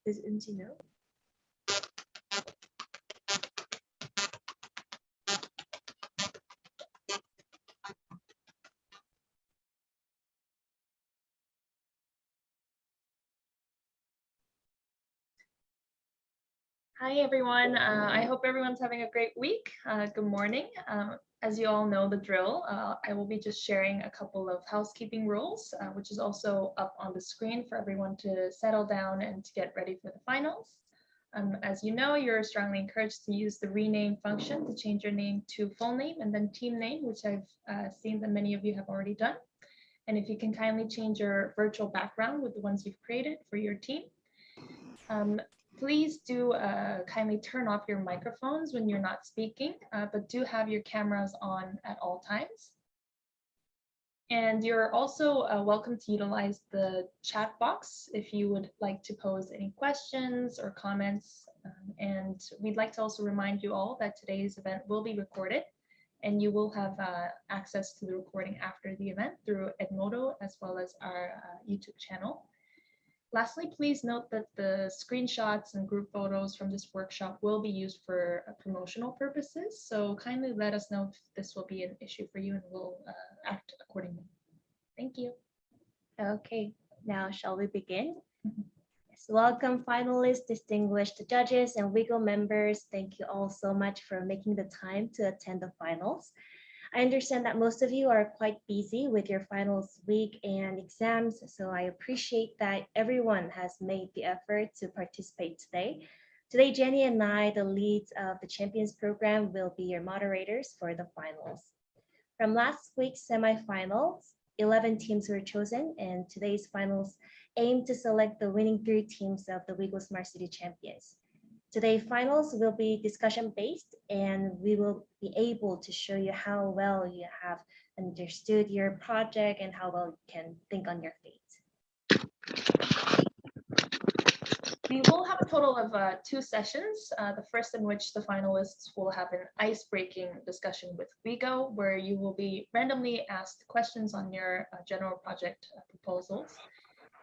Does Unji know? Hi, everyone. I hope everyone's having a great week. Good morning. As you all know the drill, I will be just sharing a couple of housekeeping rules, which is also up on the screen for everyone to settle down and to get ready for the finals. As you know, you're strongly encouraged to use the rename function to change your name to full name and then team name, which I've seen that many of you have already done. And if you can kindly change your virtual background with the ones you've created for your team. Please do kindly turn off your microphones when you're not speaking, but do have your cameras on at all times. And you're also welcome to utilize the chat box if you would like to pose any questions or comments. And we'd like to also remind you all that today's event will be recorded, and you will have access to the recording after the event through Edmodo as well as our YouTube channel. Lastly, please note that the screenshots and group photos from this workshop will be used for promotional purposes. So kindly let us know if this will be an issue for you, and we'll act accordingly. Thank you. Okay, now shall we begin? Yes, welcome finalists, distinguished judges, and WeGO members. Thank you all so much for making the time to attend the finals. I understand that most of you are quite busy with your finals week and exams, so I appreciate that everyone has made the effort to participate today. Today, Jenny and I, the leads of the Champions program, will be your moderators for the finals. From last week's semifinals, 11 teams were chosen, and today's finals aim to select the winning 3 teams of the WeGO Smart City Champions. Today's finals will be discussion-based, and we will be able to show you how well you have understood your project and how well you can think on your feet. We will have a total of 2 sessions, the first in which the finalists will have an ice-breaking discussion with WeGO, where you will be randomly asked questions on your general project proposals.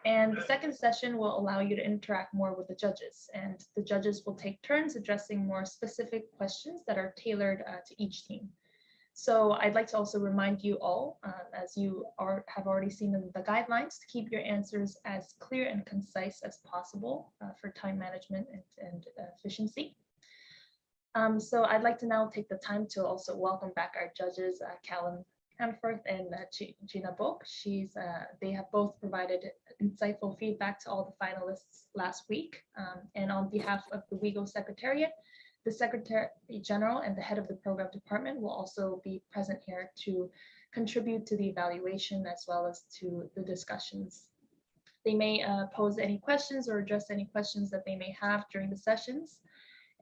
And the second session will allow you to interact more with the judges, and the judges will take turns addressing more specific questions that are tailored to each team. So I'd like to also remind you all, as you have already seen in the guidelines, to keep your answers as clear and concise as possible for time management and efficiency. So I'd like to now take the time to also welcome back our judges, Callum Hamforth and Gina Book. They have both provided insightful feedback to all the finalists last week. And on behalf of the WeGO Secretariat, the Secretary General and the head of the program department will also be present here to contribute to the evaluation as well as to the discussions. They may pose any questions or address any questions that they may have during the sessions.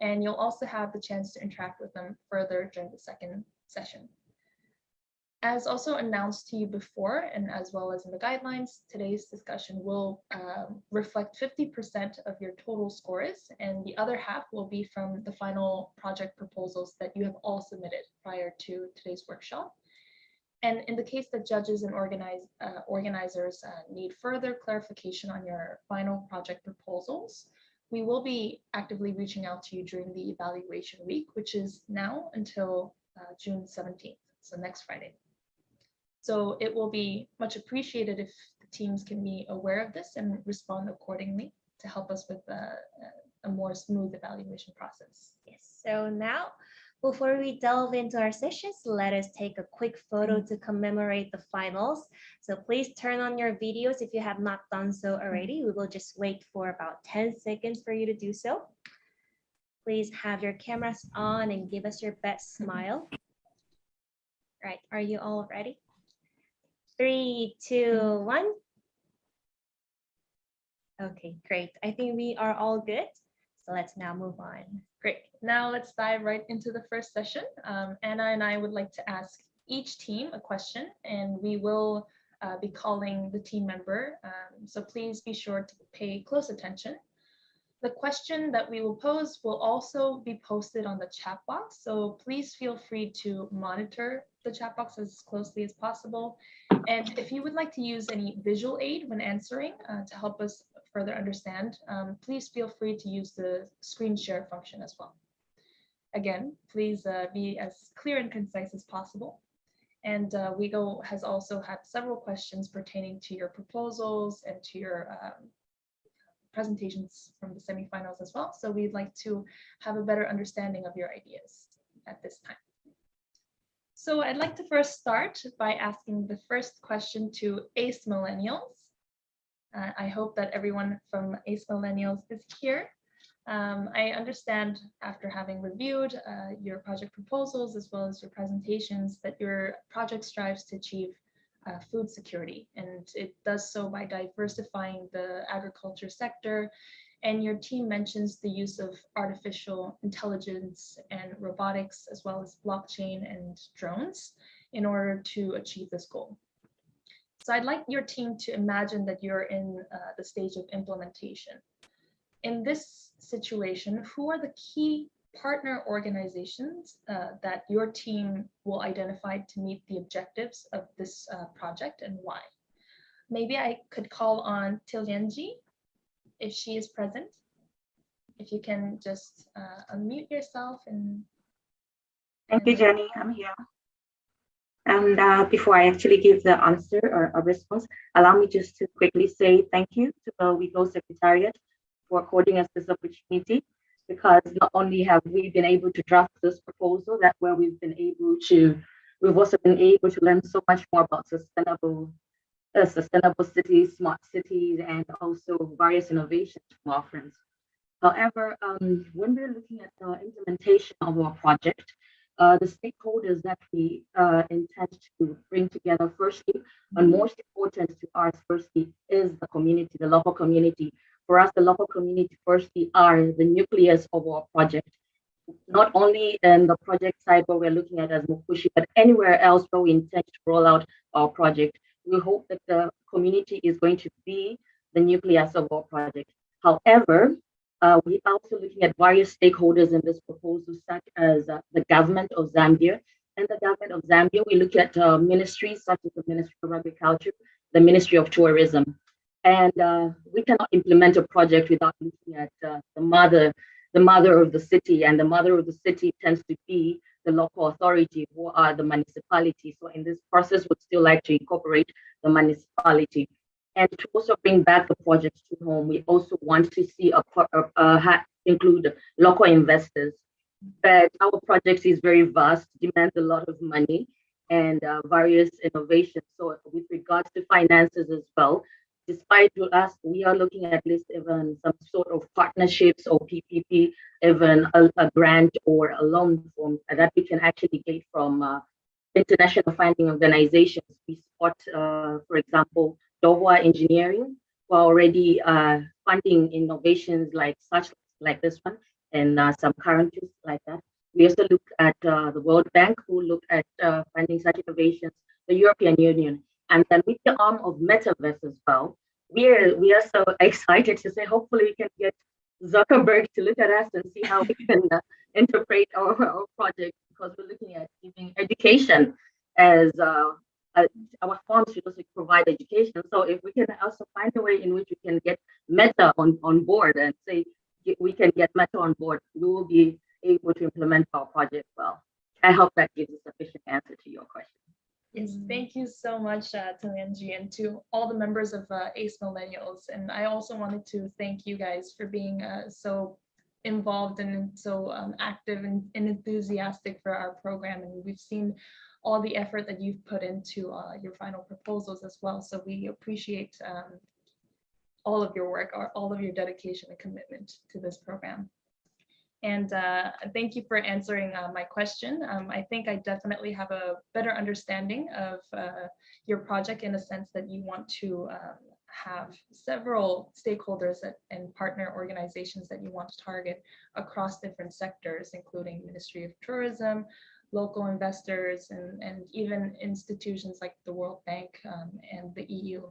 And you'll also have the chance to interact with them further during the second session. As also announced to you before, and as well as in the guidelines, today's discussion will reflect 50% of your total scores, and the other half will be from the final project proposals that you have all submitted prior to today's workshop. And in the case that judges and organizers need further clarification on your final project proposals, we will be actively reaching out to you during the evaluation week, which is now until June 17th, so next Friday. So it will be much appreciated if the teams can be aware of this and respond accordingly to help us with a more smooth evaluation process. Yes, so now, before we delve into our sessions, let us take a quick photo to commemorate the finals. So please turn on your videos if you have not done so already. We will just wait for about 10 seconds for you to do so. Please have your cameras on and give us your best smile. Right, are you all ready? 3, 2, 1. Okay, great. I think we are all good. So let's now move on. Great. Now let's dive right into the first session. Anna and I would like to ask each team a question, and we will be calling the team member. So please be sure to pay close attention. The question that we will pose will also be posted on the chat box. So please feel free to monitor the chat box as closely as possible. And if you would like to use any visual aid when answering to help us further understand, please feel free to use the screen share function as well. Again, please be as clear and concise as possible. And WeGO has also had several questions pertaining to your proposals and to your presentations from the semifinals as well. So we'd like to have a better understanding of your ideas at this time. So I'd like to first start by asking the first question to ACE Millennials. I hope that everyone from ACE Millennials is here. I understand after having reviewed your project proposals as well as your presentations that your project strives to achieve food security, and it does so by diversifying the agriculture sector. And your team mentions the use of artificial intelligence and robotics, as well as blockchain and drones, in order to achieve this goal. So I'd like your team to imagine that you're in the stage of implementation. In this situation, who are the key partner organizations that your team will identify to meet the objectives of this project, and why? Maybe I could call on Tilyanji if she is present. If you can just unmute yourself and. Thank you, Jenny. I'm here. And before I actually give the answer or a response, allow me just to quickly say thank you to the WeGO Secretariat for according us this opportunity, because not only have we been able to draft this proposal, that where we've also been able to learn so much more about sustainable cities, smart cities, and also various innovations from our friends. However, when we're looking at the implementation of our project, the stakeholders that we intend to bring together firstly, and most important to us firstly, is the community, the local community. For us, the local community firstly are the nucleus of our project. Not only in the project side where we're looking at as Mukushi, but anywhere else where we intend to roll out our project. We hope that the community is going to be the nucleus of our project. However, we're also looking at various stakeholders in this proposal, such as the government of Zambia. And the government of Zambia, we look at ministries such as the Ministry of Agriculture, the Ministry of Tourism. And we cannot implement a project without looking at the mother of the city. And the mother of the city tends to be the local authority, who are the municipality. So in this process, we'd still like to incorporate the municipality. And to also bring back the project to home, we also want to see include local investors. But our project is very vast, demands a lot of money and various innovations. So with regards to finances as well, despite us, we are looking at least even some sort of partnerships or PPP, even a grant or a loan form that we can actually get from international funding organizations. We support, for example, Doha Engineering, who are already funding innovations like this one, and some countries like that. We also look at the World Bank, who look at funding such innovations, the European Union, and then with the arm of Metaverse as well. We are so excited to say, hopefully we can get Zuckerberg to look at us and see how we can interpret our project, because we're looking at giving education as our funds should also provide education. So if we can also find a way in which we can get Meta on board and say we can get Meta on board, we will be able to implement our project well. I hope that gives a sufficient answer to your question. Yes, thank you so much, Tilyanji, and to all the members of ACE Millennials. And I also wanted to thank you guys for being so involved and so active and enthusiastic for our program. And we've seen all the effort that you've put into your final proposals as well. So we appreciate all of your work, or all of your dedication and commitment to this program. And thank you for answering my question. I think I definitely have a better understanding of your project, in a sense that you want to have several stakeholders and partner organizations that you want to target across different sectors, including Ministry of Tourism, local investors, and even institutions like the World Bank and the EU.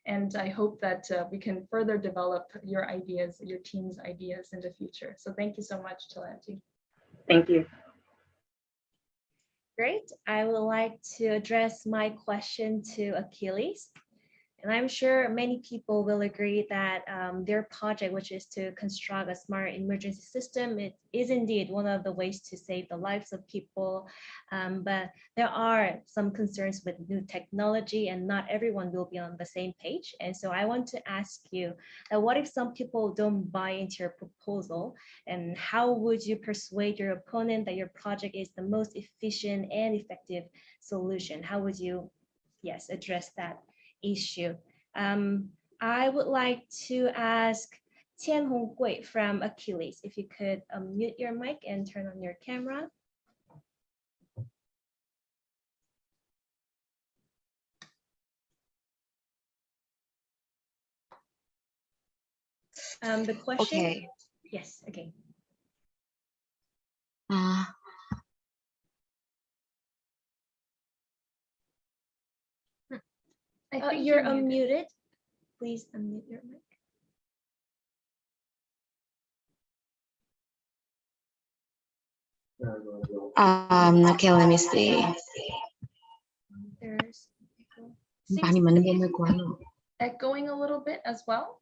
And I hope that we can further develop your ideas, your team's ideas in the future. So thank you so much, Tilyanji. Thank you. Great. I would like to address my question to Achilles. And I'm sure many people will agree that their project, which is to construct a smart emergency system, it is indeed one of the ways to save the lives of people. But there are some concerns with new technology, and not everyone will be on the same page. And so I want to ask you, what if some people don't buy into your proposal? And how would you persuade your opponent that your project is the most efficient and effective solution? How would you, yes, address that issue? I would like to ask Tian Hong Gui from Achilles, if you could mute your mic and turn on your camera. The question. Okay. Yes. Okay. I think You're muted. unmuted. Please unmute your mic. Okay, let me see. There's echo. 把你们那边的关了。 Echoing a little bit as well.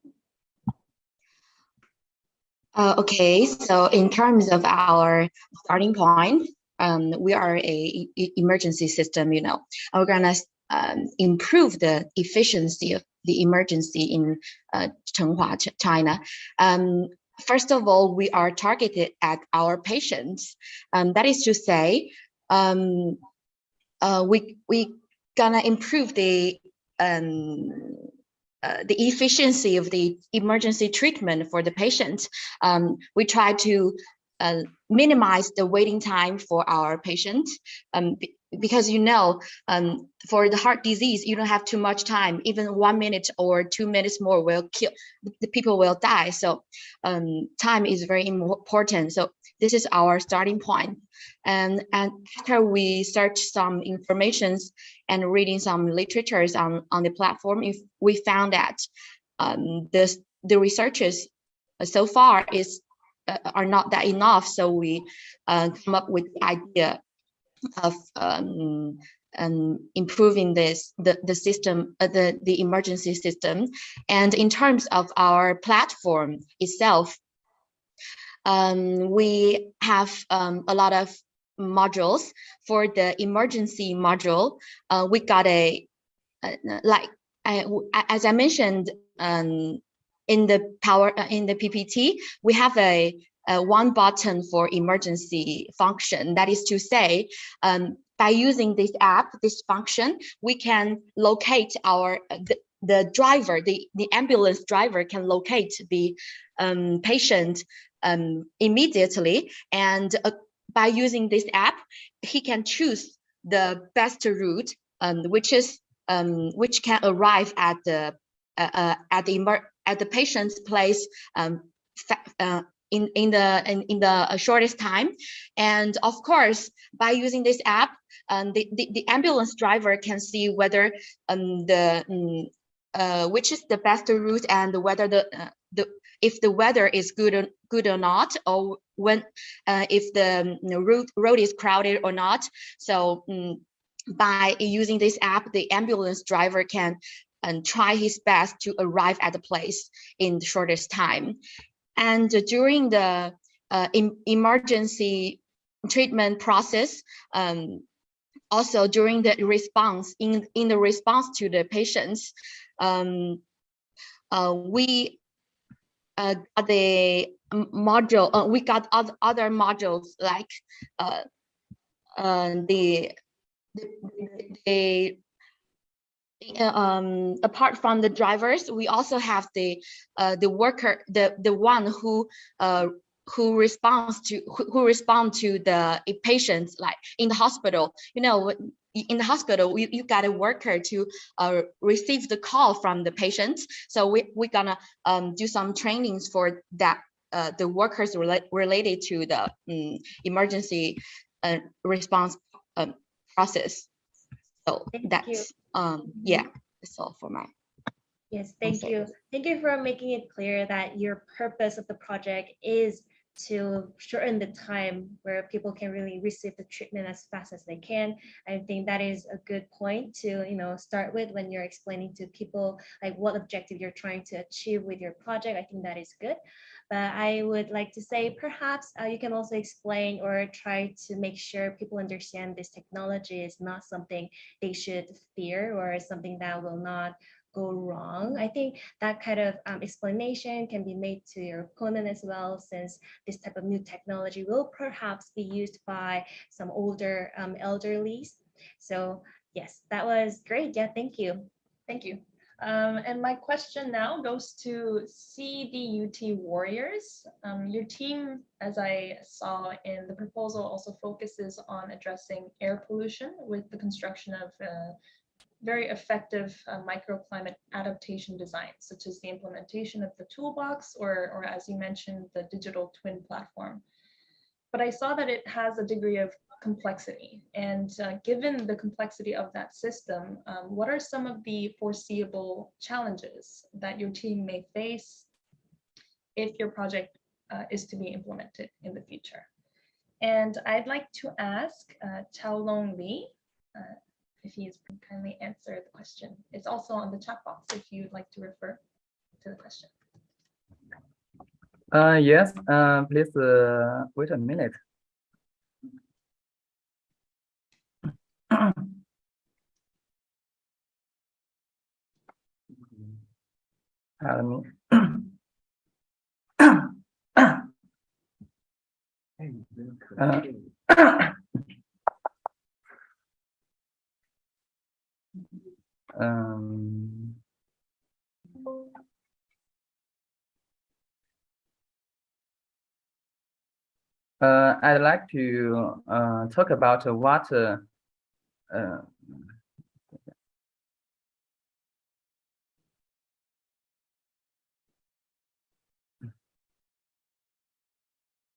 Okay, so in terms of our starting point, we are a emergency system, you know. We're gonna improve the efficiency of the emergency in Chenghua, China. First of all, we are targeted at our patients. That is to say, we gonna improve the efficiency of the emergency treatment for the patient. We try to minimize the waiting time for our patients, because you know, for the heart disease, you don't have too much time. Even 1 minute or 2 minutes more will kill, the people will die. So time is very important. So this is our starting point. And after we search some informations and reading some literatures on the platform, if we found that the researchers so far are not that enough. So we come up with the idea of improving the system, the emergency system. And in terms of our platform itself, we have a lot of modules. For the emergency module, we got as I mentioned in the PPT, we have a one button for emergency function. That is to say, by using this app, this function, we can locate the driver, the ambulance driver can locate the patient immediately. And by using this app, he can choose the best route, which can arrive at the patient's place in the shortest time. And of course, by using this app, the ambulance driver can see whether which is the best route, and whether if the weather is good or not, or when if the road is crowded or not. So by using this app, the ambulance driver can try his best to arrive at the place in the shortest time. And during the emergency treatment process, also during the response, in the response to the patients, we got the module. We got other modules like apart from the drivers, we also have the worker, the one who respond to the patients, like in the hospital. You know, in the hospital, you got a worker to receive the call from the patients. So we're gonna do some trainings for that, the workers related to the emergency response process. So that's yeah, that's all for my. Yes, thank you. Thank you for making it clear that your purpose of the project is to shorten the time where people can really receive the treatment as fast as they can. I think that is a good point to, start with when you're explaining to people like what objective you're trying to achieve with your project. I think that is good. But I would like to say perhaps you can also explain or try to make sure people understand this technology is not something they should fear or something that will not go wrong. I think that kind of explanation can be made to your opponent as well, since this type of new technology will perhaps be used by some older elderlies. So yes, that was great. Yeah, thank you. Thank you. And my question now goes to CDUT Warriors. Your team, as I saw in the proposal, also focuses on addressing air pollution with the construction of very effective microclimate adaptation designs, such as the implementation of the toolbox or as you mentioned, the digital twin platform. But I saw that it has a degree of complexity. And given the complexity of that system, what are some of the foreseeable challenges that your team may face if your project is to be implemented in the future? And I'd like to ask Chao Long Lee if he's kindly answer the question. It's also on the chat box if you'd like to refer to the question. Yes, please wait a minute. Pardon me. I'd like to talk about what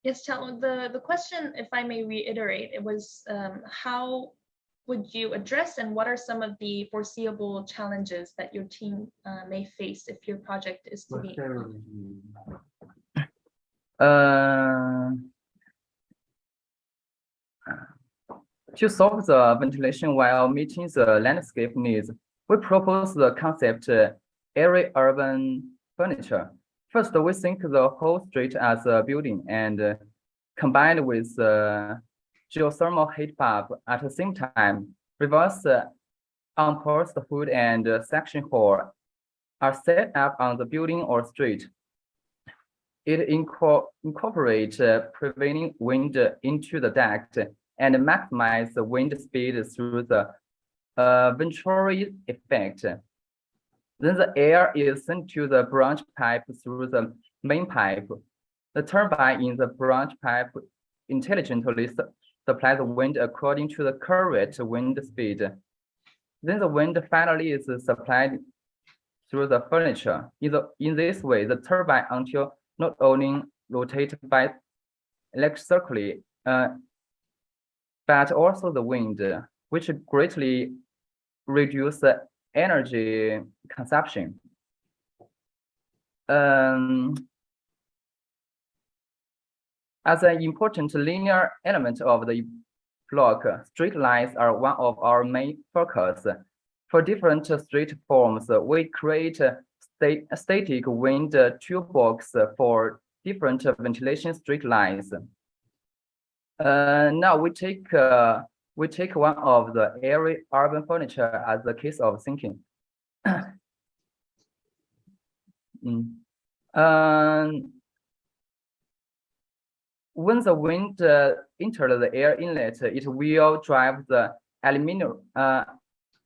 Yes, Chao, the question, if I may reiterate, it was how would you address and what are some of the foreseeable challenges that your team may face if your project is to be to solve the ventilation while meeting the landscape needs, we propose the concept area urban furniture. First, we think the whole street as a building and combined with geothermal heat bulb at the same time, reverse unpulsed hood and section hall are set up on the building or street. It incorporates prevailing wind into the duct and maximize the wind speed through the venturi effect. Then the air is sent to the branch pipe through the main pipe. The turbine in the branch pipe intelligently supplies the wind according to the current wind speed. Then the wind finally is supplied through the furniture. In this way, the turbine until not only rotate by electrically, but also the wind, which greatly reduce the energy consumption. As an important linear element of the block, street lines are one of our main focus. For different street forms, we create a static wind toolbox for different ventilation street lines. Now we take one of the area urban furniture as the case of thinking. When the wind enters the air inlet, it will drive the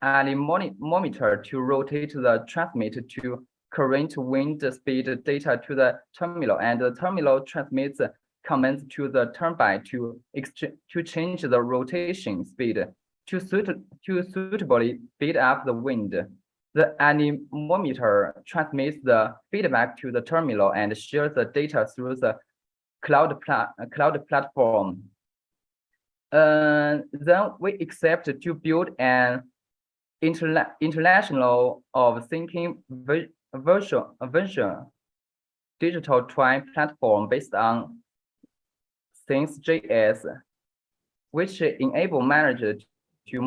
anemometer to rotate the transmit to current wind speed data to the terminal, and the terminal transmits commands to the turbine to change the rotation speed to suitably speed up the wind. The anemometer transmits the feedback to the terminal and shares the data through the cloud platform. Then we accept to build an international of thinking virtual digital twin platform based on Things.js, which enable managers to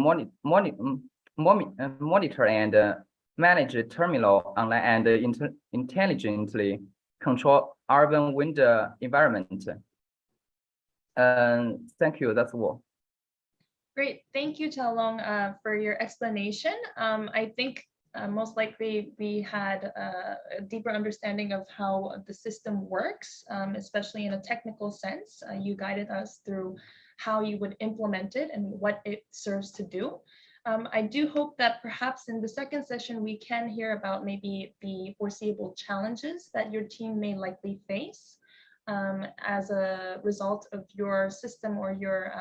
monitor and manage terminal online and intelligently control urban wind environment. Thank you. That's all. Great, thank you, Xiaolong, for your explanation. I think most likely we had a deeper understanding of how the system works, especially in a technical sense. You guided us through how you would implement it and what it serves to do. I do hope that perhaps in the second session, we can hear about maybe the foreseeable challenges that your team may likely face as a result of your system or your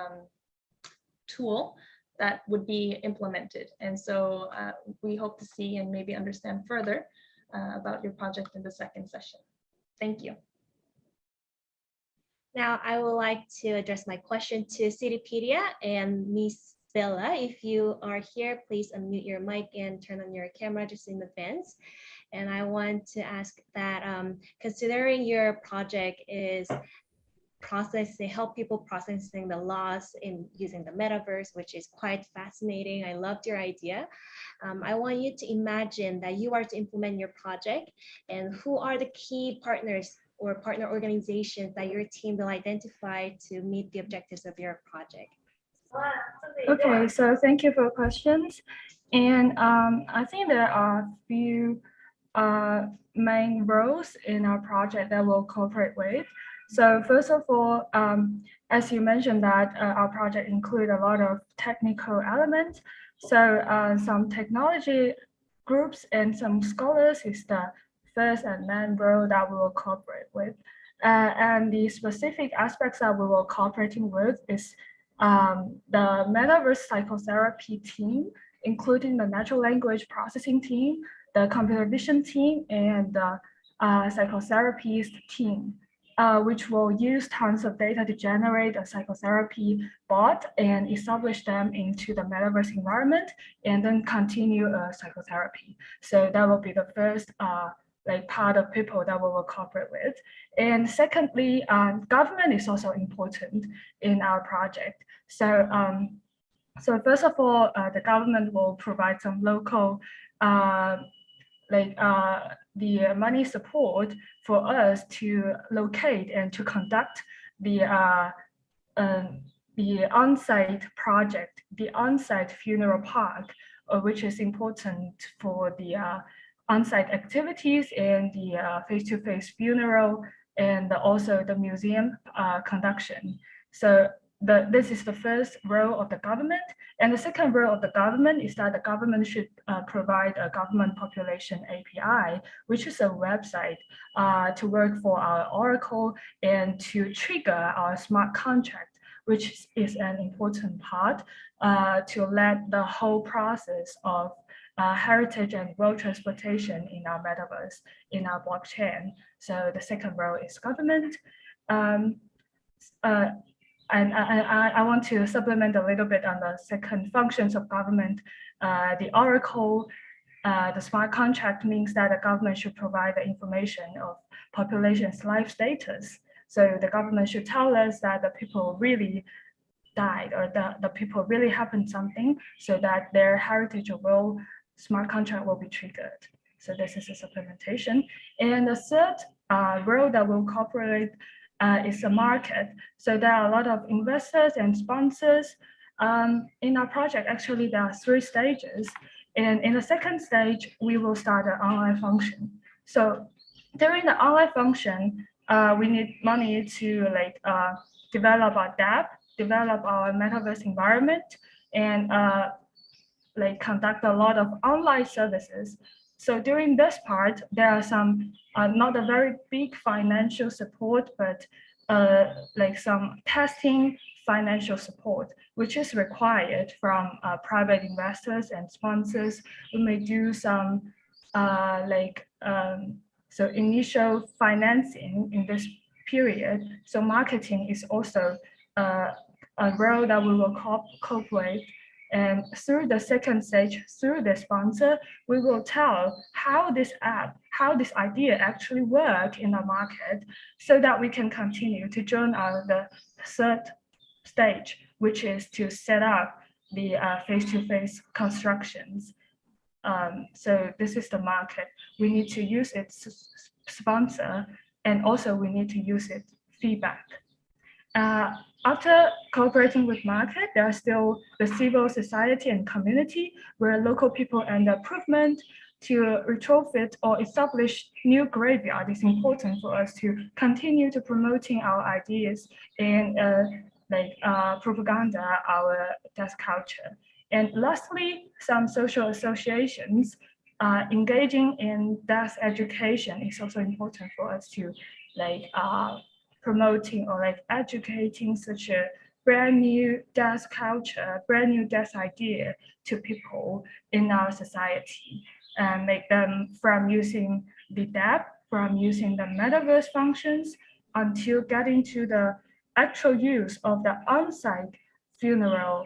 tool that would be implemented. And so we hope to see and maybe understand further about your project in the second session. Thank you. Now, I would like to address my question to Citipedia and Miss Bella. If you are here, please unmute your mic and turn on your camera just in advance. And I want to ask that considering your project is help people processing the laws in using the metaverse, which is quite fascinating. I loved your idea. I want you to imagine that you are to implement your project, and who are the key partners or partner organizations that your team will identify to meet the objectives of your project. Okay, so thank you for your questions. And I think there are a few main roles in our project that we'll cooperate with. So first of all, as you mentioned that our project includes a lot of technical elements. So some technology groups and some scholars is the first and main role that we will cooperate with. And the specific aspects that we will cooperating with is the metaverse psychotherapy team, including the natural language processing team, the computer vision team, and the psychotherapist team, which will use tons of data to generate a psychotherapy bot and establish them into the metaverse environment, and then continue psychotherapy. So that will be the first part of people that we will cooperate with. And secondly, government is also important in our project. So, so first of all, the government will provide some local the money support for us to locate and to conduct the on-site project, the on-site funeral park, which is important for the on-site activities and the face-to-face funeral, and also the museum conduction. So this is the first role of the government. And the second role of the government is that the government should provide a government population API, which is a website to work for our Oracle and to trigger our smart contract, which is an important part to let the whole process of heritage and world transportation in our metaverse, in our blockchain. So the second role is government. And I want to supplement a little bit on the second functions of government. The Oracle, the smart contract means that the government should provide the information of population's life status. So the government should tell us that the people really died or the people really happened something, so that their heritage or world smart contract will be triggered. So this is a supplementation. And the third role that will cooperate is the market. So there are a lot of investors and sponsors in our project. Actually, there are 3 stages. And in the second stage, we will start an online function. So during the online function, we need money to develop our dApp, develop our metaverse environment, and conduct a lot of online services. So during this part, there are some not a very big financial support, but some testing financial support, which is required from private investors and sponsors. We may do some so initial financing in this period. So marketing is also a role that we will cooperate. And through the second stage, through the sponsor, we will tell how this idea actually work in the market so that we can continue to join the third stage, which is to set up the face-to-face constructions. So this is the market. We need to use its sponsor, and also we need to use its feedback. After cooperating with market, there are still the civil society and community, where local people and improvement to retrofit or establish new graveyard is important for us to continue to promoting our ideas in propaganda, our deaf culture. And lastly, some social associations engaging in deaf education is also important for us to promoting or educating such a brand new deaf culture, brand new deaf idea to people in our society, and make them from using the deaf, from using the metaverse functions until getting to the actual use of the on-site funeral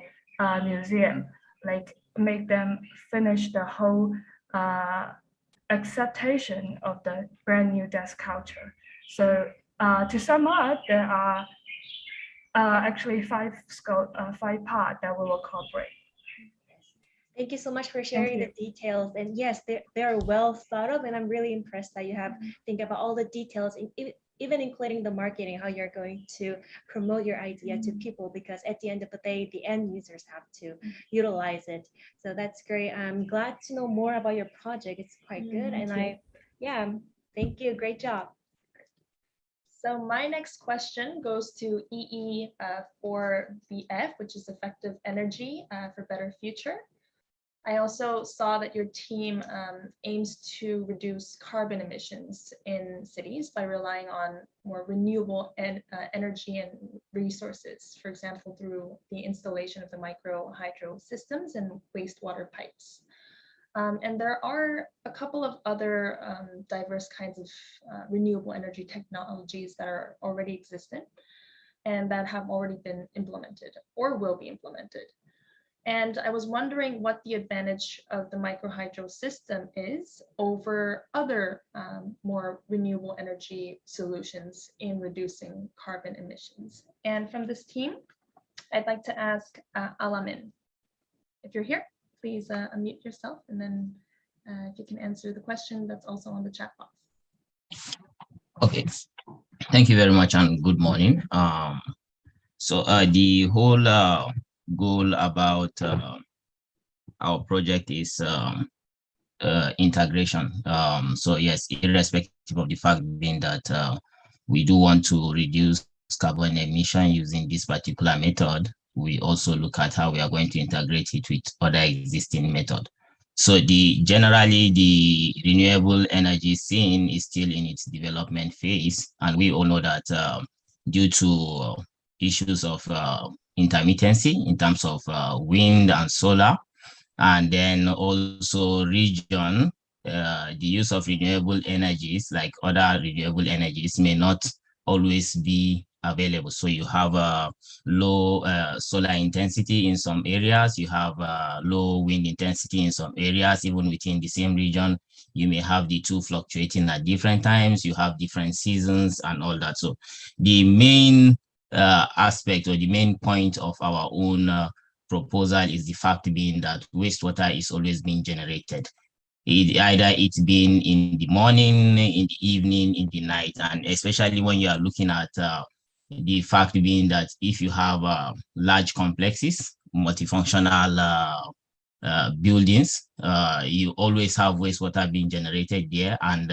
museum, make them finish the whole acceptation of the brand new deaf culture. So to sum up, there are actually five parts that we will cooperate. Thank you so much for sharing the details. And yes, they're well thought of, and I'm really impressed that you have think about all the details, even including the marketing, how you're going to promote your idea to people, because at the end of the day, the end users have to utilize it. So that's great. I'm glad to know more about your project. It's quite good. And thank you. Great job. So my next question goes to EE4BF, which is effective energy for better future. I also saw that your team aims to reduce carbon emissions in cities by relying on more renewable energy and resources, for example, through the installation of the micro hydro systems and wastewater pipes. And there are a couple of other diverse kinds of renewable energy technologies that are already existent and that have already been implemented or will be implemented. And I was wondering what the advantage of the microhydro system is over other more renewable energy solutions in reducing carbon emissions. And from this team, I'd like to ask Alamin. If you're here, please unmute yourself, and then if you can answer the question that's also on the chat box. Okay, thank you very much and good morning. So the whole goal about our project is integration. So yes, irrespective of the fact being that we do want to reduce carbon emission using this particular method, we also look at how we are going to integrate it with other existing methods. So generally the renewable energy scene is still in its development phase, and we all know that due to issues of intermittency in terms of wind and solar, and then also region, the use of renewable energies like other renewable energies may not always be available. So you have a low solar intensity in some areas, you have low wind intensity in some areas. Even within the same region, you may have the two fluctuating at different times, you have different seasons and all that. So the main aspect or the main point of our own proposal is the fact being that wastewater is always being generated. Either it's been in the morning, in the evening, in the night, and especially when you are looking at the fact being that if you have large complexes, multifunctional buildings, you always have wastewater being generated there. And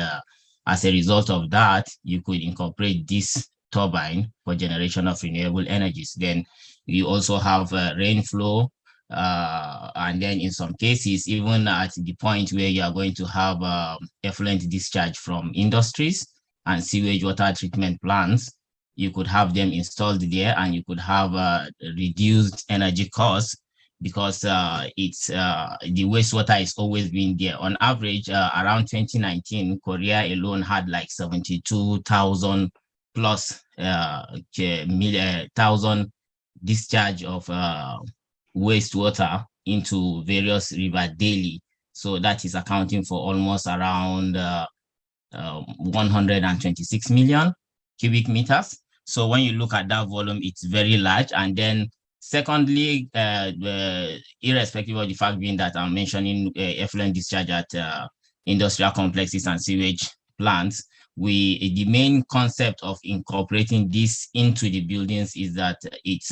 as a result of that, you could incorporate this turbine for generation of renewable energies. Then you also have rain flow, and then in some cases, even at the point where you are going to have effluent discharge from industries and sewage water treatment plants, you could have them installed there, and you could have reduced energy costs because it's the wastewater is always been there. On average, around 2019, Korea alone had like 72,000 plus thousand discharge of wastewater into various rivers daily. So that is accounting for almost around 126 million cubic meters. So when you look at that volume, it's very large. And then secondly, irrespective of the fact being that I'm mentioning effluent discharge at industrial complexes and sewage plants, the main concept of incorporating this into the buildings is that it's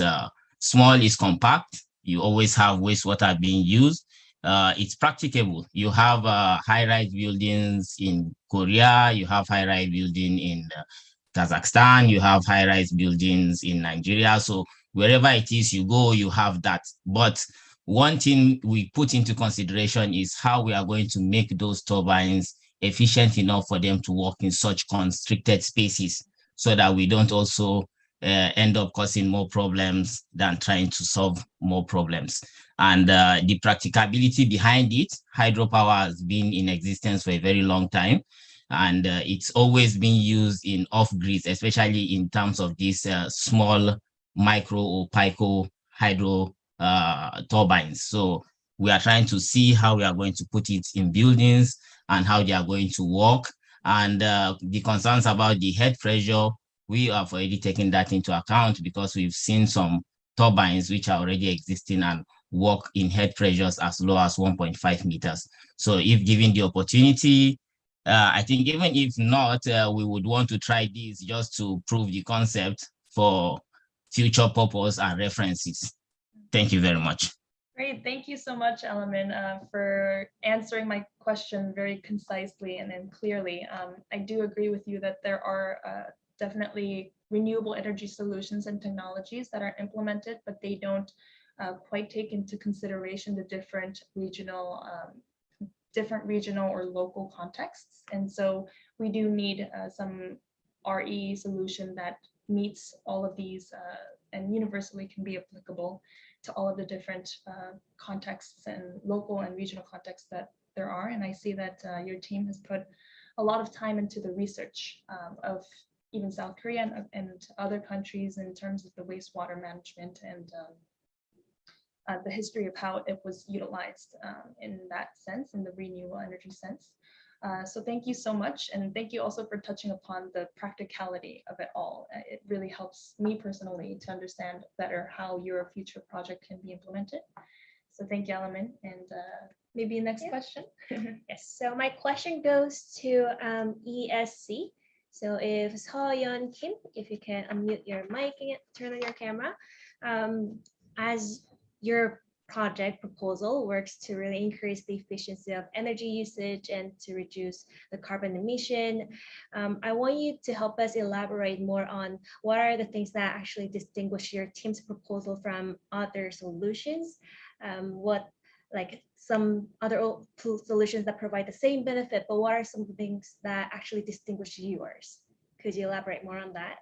small, is compact. You always have wastewater being used. It's practicable. You have high-rise buildings in Korea, you have high-rise building in Kazakhstan, you have high-rise buildings in Nigeria. So wherever it is you go, you have that. But one thing we put into consideration is how we are going to make those turbines efficient enough for them to work in such constricted spaces so that we don't also end up causing more problems than trying to solve more problems. And the practicability behind it, hydropower has been in existence for a very long time. And it's always been used in off-grids, especially in terms of these small micro or pico hydro turbines. So we are trying to see how we are going to put it in buildings and how they are going to work. And the concerns about the head pressure, we have already taken that into account because we've seen some turbines which are already existing and work in head pressures as low as 1.5 meters. So if given the opportunity, I think even if not, we would want to try this just to prove the concept for future purpose and references. Thank you very much. Great, thank you so much, Alamin, for answering my question very concisely and then clearly. I do agree with you that there are definitely renewable energy solutions and technologies that are implemented, but they don't quite take into consideration the different regional or local contexts. And so we do need some RE solution that meets all of these and universally can be applicable to all of the different contexts and local and regional contexts that there are. And I see that your team has put a lot of time into the research of even South Korea and other countries in terms of the wastewater management and the history of how it was utilized in that sense, in the renewable energy sense. So thank you so much. And thank you also for touching upon the practicality of it all. It really helps me personally to understand better how your future project can be implemented. So thank you, Alamin. And maybe next question. Yes, so my question goes to ESC. So if Seoyeon Kim, if you can unmute your mic and turn on your camera. As your project proposal works to really increase the efficiency of energy usage and to reduce the carbon emission, I want you to help us elaborate more on what are the things that actually distinguish your team's proposal from other solutions. What, like some other solutions that provide the same benefit, but what are some of the things that actually distinguish yours? Could you elaborate more on that?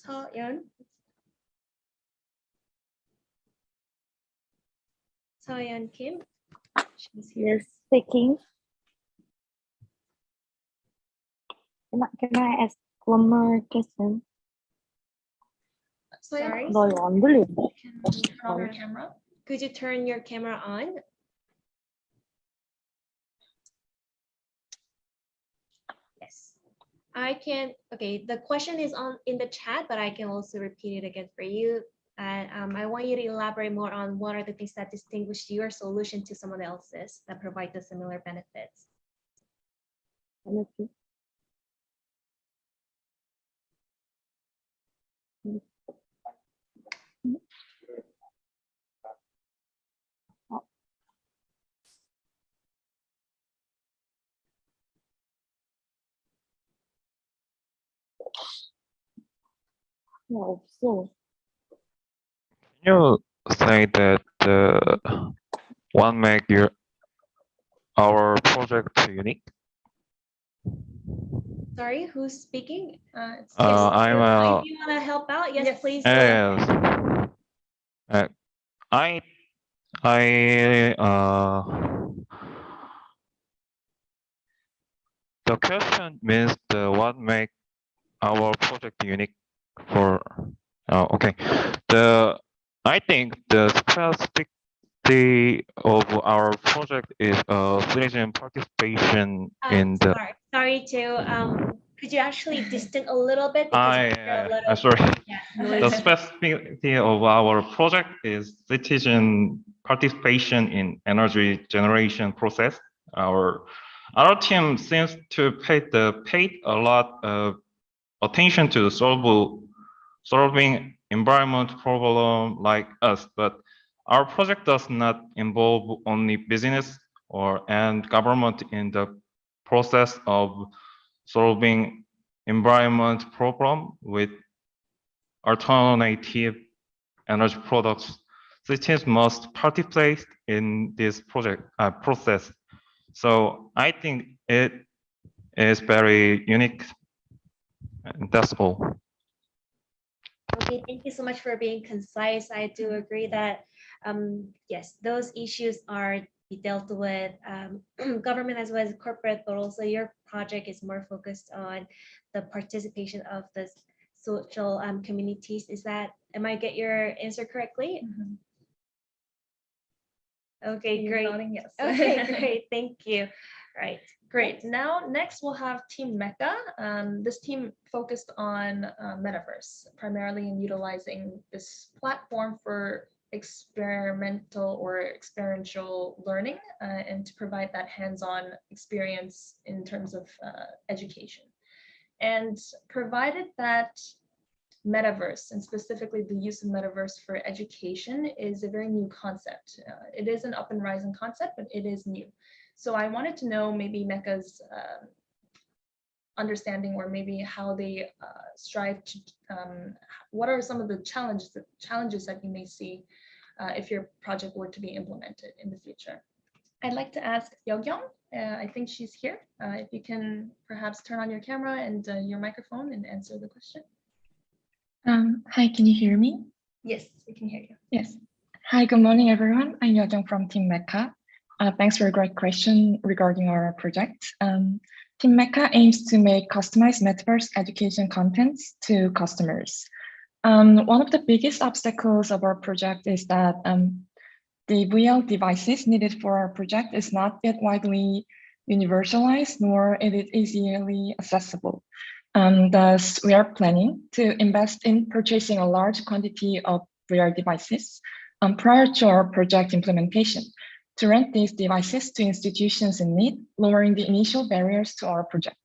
Seoyeon Kim. She's here. Yes, speaking. Can I ask one more question? Sorry. 너 이거 안 들리는데? Can you turn on your camera? Could you turn your camera on? Yes. I can, okay, the question is on in the chat, but I can also repeat it again for you. And I want you to elaborate more on what are the things that distinguish your solution to someone else's that provide the similar benefits. 없어. Can you say that what make our project unique? Sorry, who's speaking? It's If you want to help out, yes, please. Yes. The question means what make our project unique for Oh, okay. I think the specificity of our project is citizen participation in the. Sorry to could you actually distance a little bit because we hear a little sorry. noise. The specificity of our project is citizen participation in energy generation process. Our team seems to pay a lot of attention to solving environment problem like us, but our project does not involve only business and government in the process of solving environment problem with alternative energy products. Cities must participate in this process. So I think it is very unique. And that's all. Okay, thank you so much for being concise. I do agree that yes, those issues are be dealt with government as well as corporate, but also your project is more focused on the participation of the social communities. Am I get your answer correctly? Okay, You're great. nodding yes. Okay, great. Thank you. Right. Great. Now, next we'll have Team Mecca. This team focused on metaverse, primarily in utilizing this platform for experimental or experiential learning and to provide that hands-on experience in terms of education. And provided that metaverse, and specifically the use of metaverse for education, is a very new concept. It is an up and rising concept, but it is new. So I wanted to know maybe Mecca's understanding, or maybe how they strive to, what are some of the challenges that you may see if your project were to be implemented in the future. I'd like to ask Yeogyong, I think she's here. If you can perhaps turn on your camera and your microphone and answer the question. Hi, can you hear me? Yes, we can hear you. Yes. Hi, good morning, everyone. I'm Yeogyong from Team Mecca. Thanks for a great question regarding our project. Team Mecca aims to make customized metaverse education contents to customers. One of the biggest obstacles of our project is that the VR devices needed for our project is not yet widely universalized, nor it is easily accessible. Thus, we are planning to invest in purchasing a large quantity of VR devices prior to our project implementation to rent these devices to institutions in need, lowering the initial barriers to our project.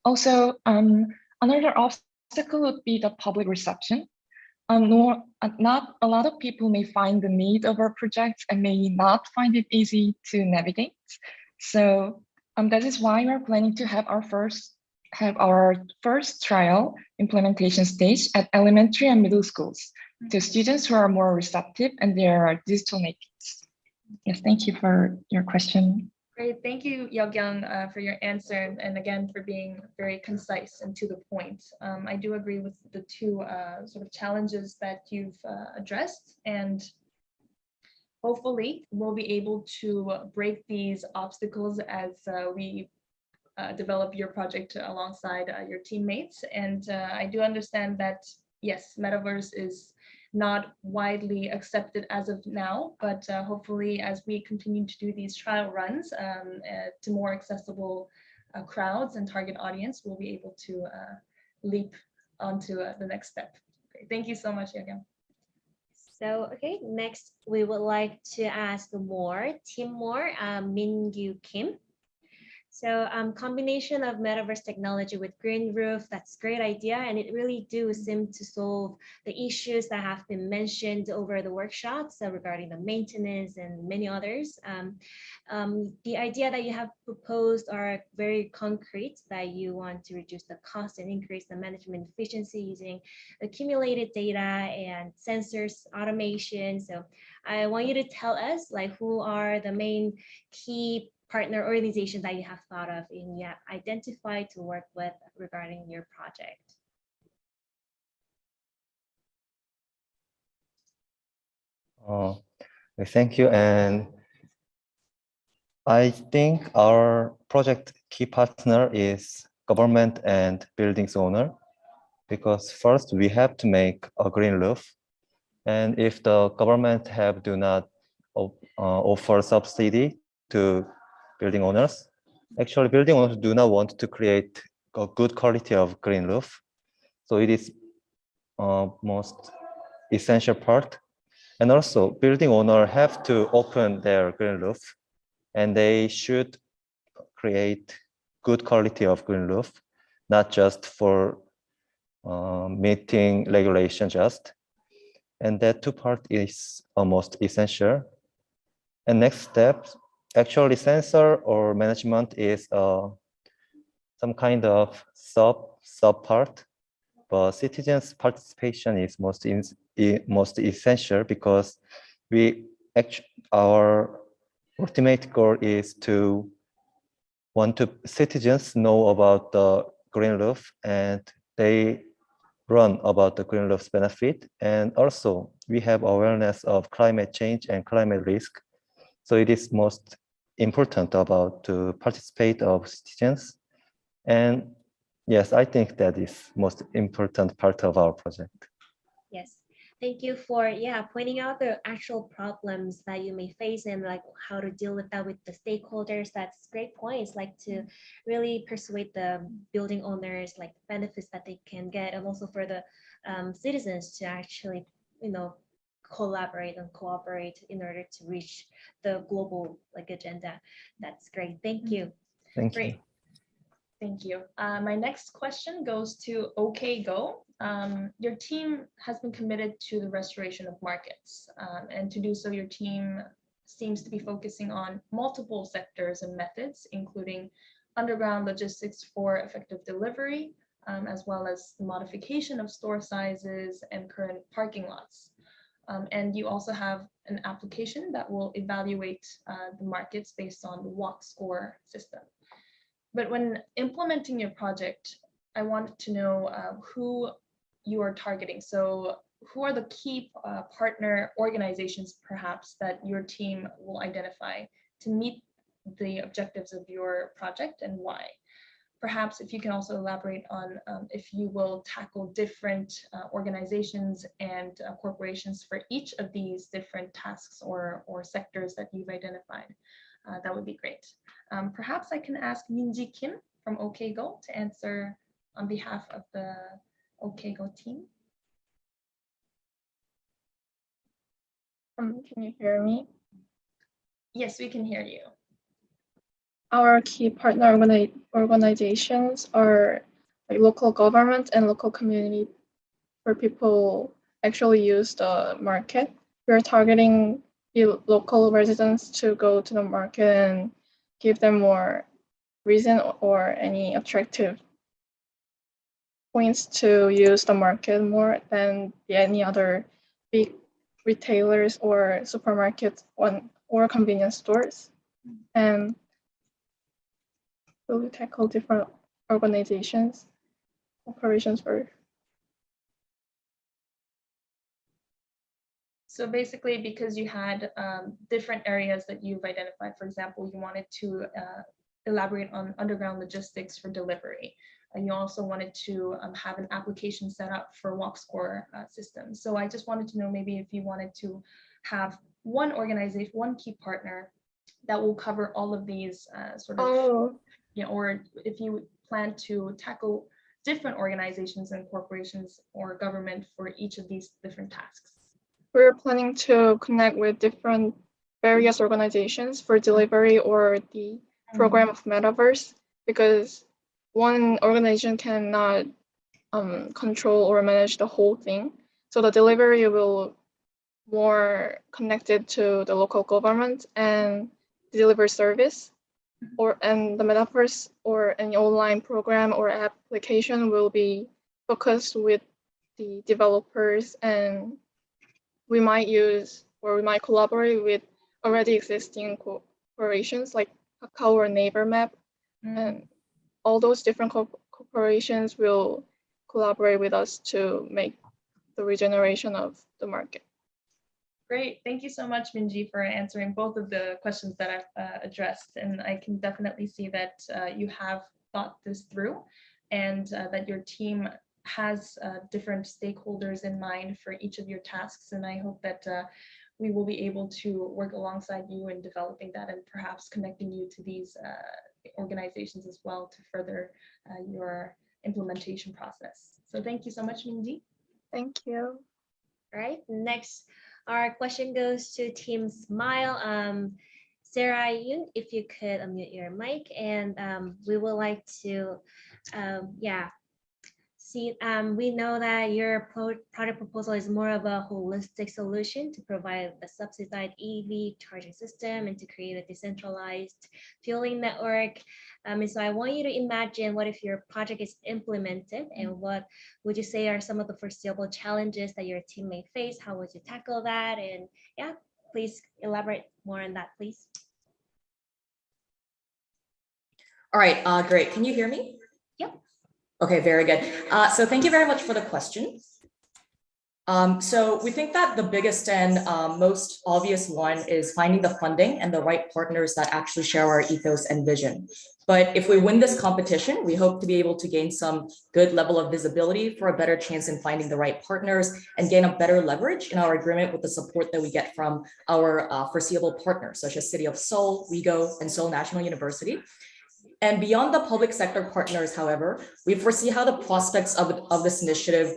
Also, another obstacle would be the public reception. Not a lot of people may find the need of our project and may not find it easy to navigate. So that is why we're planning to have our first trial implementation stage at elementary and middle schools to students who are more receptive and they are digital natives. Yes, thank you for your question. Great, thank you, Yeogyong, for your answer, and again for being very concise and to the point. I do agree with the two sort of challenges that you've addressed, and hopefully we'll be able to break these obstacles as we develop your project alongside your teammates. And I do understand that, yes, metaverse is not widely accepted as of now, but hopefully as we continue to do these trial runs to more accessible crowds and target audience, we'll be able to leap onto the next step. Okay, thank you so much, Yeogyong. So, okay, next we would like to ask Team Moore, Min-Gyu Kim. So combination of metaverse technology with green roof, that's a great idea. And it really do seem to solve the issues that have been mentioned over the workshops regarding the maintenance and many others. The idea that you have proposed are very concrete, that you want to reduce the cost and increase the management efficiency using accumulated data and sensors automation. So I want you to tell us like who are the main key partner organizations that you have thought of and you have identified to work with regarding your project. Thank you. And I think our project key partner is government and buildings owner. because first we have to make a green roof. And if the government do not offer subsidy to building owners, actually building owners do not want to create a good quality of green roof. So it is most essential part. And also building owner have to open their green roof, and they should create good quality of green roof, not just for meeting regulation just. And that two part is almost essential. And next step, actually sensor or management is some kind of sub part, but citizens participation is most essential, because our ultimate goal is to citizens know about the green roof, and they run about the green roof's benefit. And also we have awareness of climate change and climate risk. So it is most important about to participate of citizens. And yes, I think that is most important part of our project. Yes. Thank you for pointing out the actual problems that you may face and like how to deal with that with the stakeholders. That's great points, like to really persuade the building owners like the benefits that they can get, and also for the citizens to actually collaborate and cooperate in order to reach the global like agenda. That's great. Thank you. Thank Great. you. Thank you. My next question goes to WeGO. Your team has been committed to the restoration of markets, and to do so, your team seems to be focusing on multiple sectors and methods, including underground logistics for effective delivery, as well as the modification of store sizes and current parking lots. And you also have an application that will evaluate the markets based on the walk score system. But when implementing your project, I wanted to know who you are targeting. So who are the key partner organizations, perhaps, that your team will identify to meet the objectives of your project, and why? Perhaps if you can also elaborate on if you will tackle different organizations and corporations for each of these different tasks or sectors that you've identified. That would be great. Perhaps I can ask Minji Kim from WeGO to answer on behalf of the WeGO team. Can you hear me? Yes, we can hear you. Our key partner organizations are like local government and local community, where people actually use the market. We're targeting the local residents to go to the market and give them more reason or any attractive points to use the market more than any other big retailers or supermarkets or convenience stores. And we'll tackle different organizations, operations for. So basically, because you had different areas that you've identified, for example, you wanted to elaborate on underground logistics for delivery. And you also wanted to have an application set up for walk score systems. So I just wanted to know maybe if you wanted to have one organization, one key partner that will cover all of these sort of, or if you plan to tackle different organizations and corporations or government for each of these different tasks. We're planning to connect with different various organizations for delivery or the program of metaverse, because one organization cannot control or manage the whole thing. So the delivery will more connected to the local government and deliver service, and the metaverse or an online program or application will be focused with the developers, and we might use or we might collaborate with already existing corporations like Kakao or Neighbor Map, and all those different corporations will collaborate with us to make the regeneration of the market. Great, thank you so much, Minji, for answering both of the questions that I've addressed. And I can definitely see that you have thought this through, and that your team has different stakeholders in mind for each of your tasks. And I hope that we will be able to work alongside you in developing that and perhaps connecting you to these organizations as well to further your implementation process. So thank you so much, Minji. Thank you. All right, next, our question goes to Team Smile. Sarah Yoon, if you could unmute your mic, and we would like to, we know that your product proposal is more of a holistic solution to provide a subsidized EV charging system and to create a decentralized fueling network. And so I want you to imagine what if your project is implemented, and what would you say are some of the foreseeable challenges that your team may face? How would you tackle that? And yeah, please elaborate more on that, please. All right, great. Can you hear me? Yep. Okay, very good. So thank you very much for the question. So we think that the biggest and most obvious one is finding the funding and the right partners that actually share our ethos and vision. But if we win this competition, we hope to be able to gain some good level of visibility for a better chance in finding the right partners and gain a better leverage in our agreement with the support that we get from our foreseeable partners, such as City of Seoul, WeGO, and Seoul National University. And beyond the public sector partners, however, we foresee how the prospects of this initiative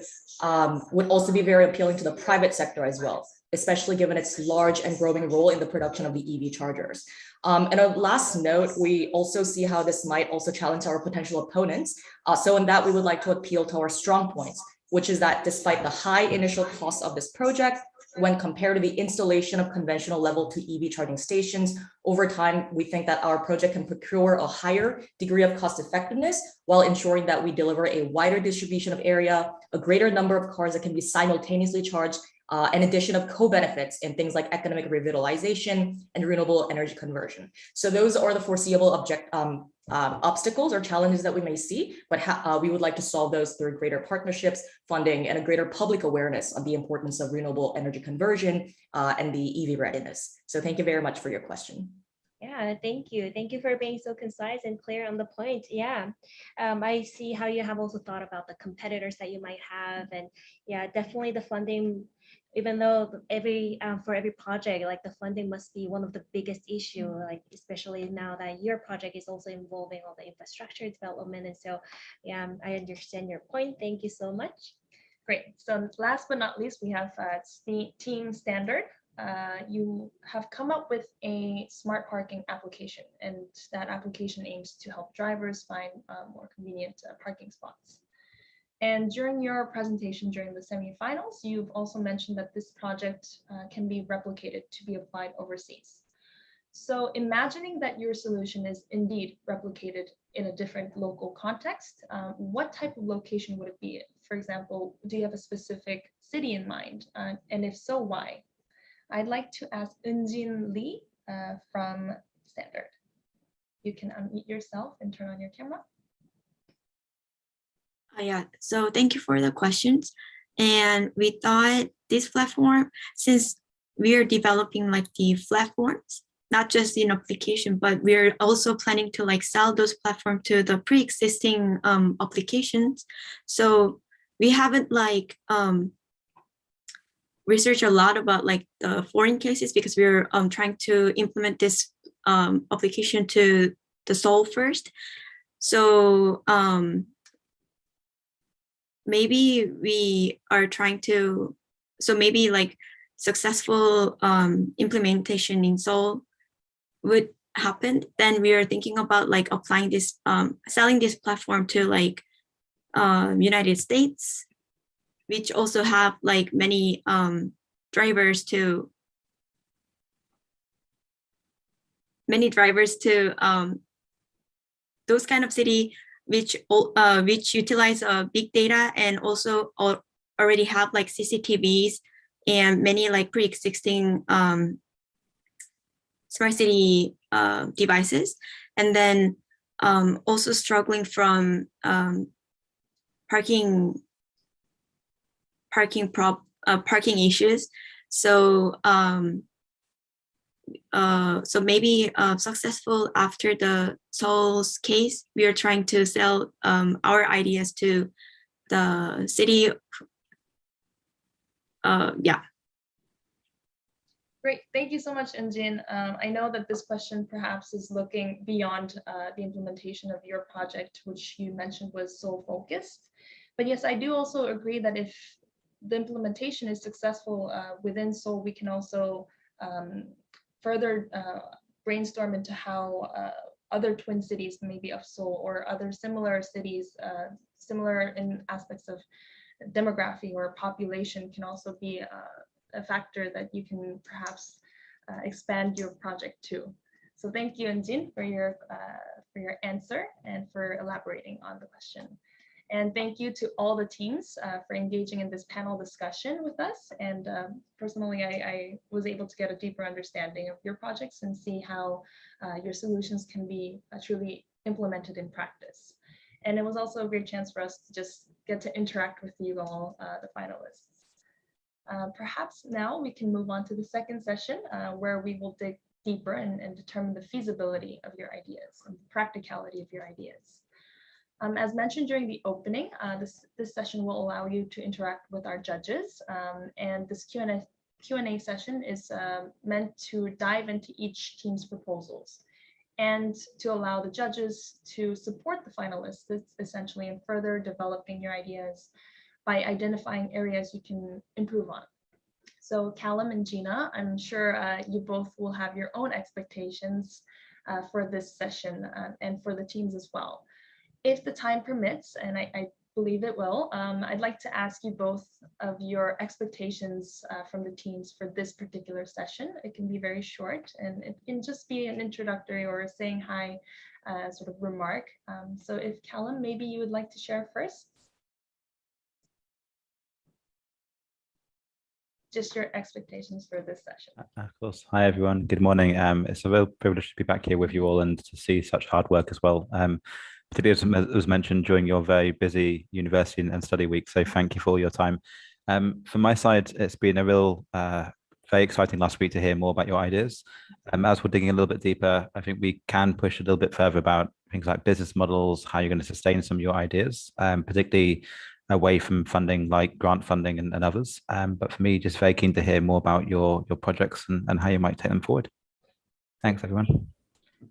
would also be very appealing to the private sector as well, especially given its large and growing role in the production of the EV chargers. And a last note, we also see how this might also challenge our potential opponents. So in that, we would like to appeal to our strong points, which is that despite the high initial cost of this project, when compared to the installation of conventional level 2 EV charging stations, over time, we think that our project can procure a higher degree of cost effectiveness while ensuring that we deliver a wider distribution of area, a greater number of cars that can be simultaneously charged, an addition of co-benefits in things like economic revitalization and renewable energy conversion. So those are the foreseeable obstacles or challenges that we may see, but we would like to solve those through greater partnerships, funding, and a greater public awareness of the importance of renewable energy conversion and the EV readiness. So thank you very much for your question. Yeah, thank you. Thank you for being so concise and clear on the point. Yeah, I see how you have also thought about the competitors that you might have. And yeah, definitely the funding, even though for every project, like the funding must be one of the biggest issue, like especially now that your project is also involving all the infrastructure development. And so, yeah, I understand your point. Thank you so much. Great. So last but not least, we have Team Standard. You have come up with a smart parking application, and that application aims to help drivers find more convenient parking spots. And during your presentation during the semifinals, you've also mentioned that this project can be replicated to be applied overseas. So imagining that your solution is indeed replicated in a different local context, what type of location would it be? For example, do you have a specific city in mind? And if so, why? I'd like to ask Eunjin Lee from Standard. You can unmute yourself and turn on your camera. Yeah, so thank you for the questions. And we thought this platform, since we are developing like the platforms, not just in application, but we're also planning to like sell those platforms to the pre-existing applications. So we haven't like researched a lot about like the foreign cases, because we're trying to implement this application to the Seoul first. So maybe we are trying to, so maybe like successful implementation in Seoul would happen. Then we are thinking about like applying this, selling this platform to like United States, which also have like many drivers to those kind of city which utilize big data and also already have like CCTVs and many like pre-existing smart city devices, and then also struggling from parking issues. So so maybe successful after the Seoul's case, we are trying to sell our ideas to the city. Yeah. Great, thank you so much, Injin. I know that this question perhaps is looking beyond the implementation of your project, which you mentioned was Seoul focused. But yes, I do also agree that if the implementation is successful within Seoul, we can also further brainstorm into how other twin cities, maybe of Seoul or other similar cities, similar in aspects of demography or population, can also be a factor that you can perhaps expand your project to. So thank you, Anjin, for your answer and for elaborating on the question. And thank you to all the teams for engaging in this panel discussion with us. And personally, I was able to get a deeper understanding of your projects and see how your solutions can be truly implemented in practice. And it was also a great chance for us to just get to interact with you all, the finalists. Perhaps now we can move on to the second session where we will dig deeper and determine the feasibility of your ideas and the practicality of your ideas. As mentioned during the opening, this session will allow you to interact with our judges, and this Q&A session is meant to dive into each team's proposals and to allow the judges to support the finalists, essentially in further developing your ideas by identifying areas you can improve on. So Callum and Gina, I'm sure you both will have your own expectations for this session and for the teams as well. If the time permits, and I believe it will, I'd like to ask you both of your expectations from the teams for this particular session. It can be very short and it can just be an introductory or a saying hi sort of remark. So if Callum, maybe you would like to share first. Just your expectations for this session. Of course. Hi, everyone. Good morning. It's a real privilege to be back here with you all and to see such hard work as well. Particularly as was mentioned during your very busy university and study week. So thank you for all your time. From my side, it's been a real very exciting last week to hear more about your ideas. As we're digging a little bit deeper, I think we can push a little bit further about things like business models, how you're going to sustain some of your ideas, particularly away from funding like grant funding and others. But for me, just very keen to hear more about your projects and how you might take them forward. Thanks, everyone.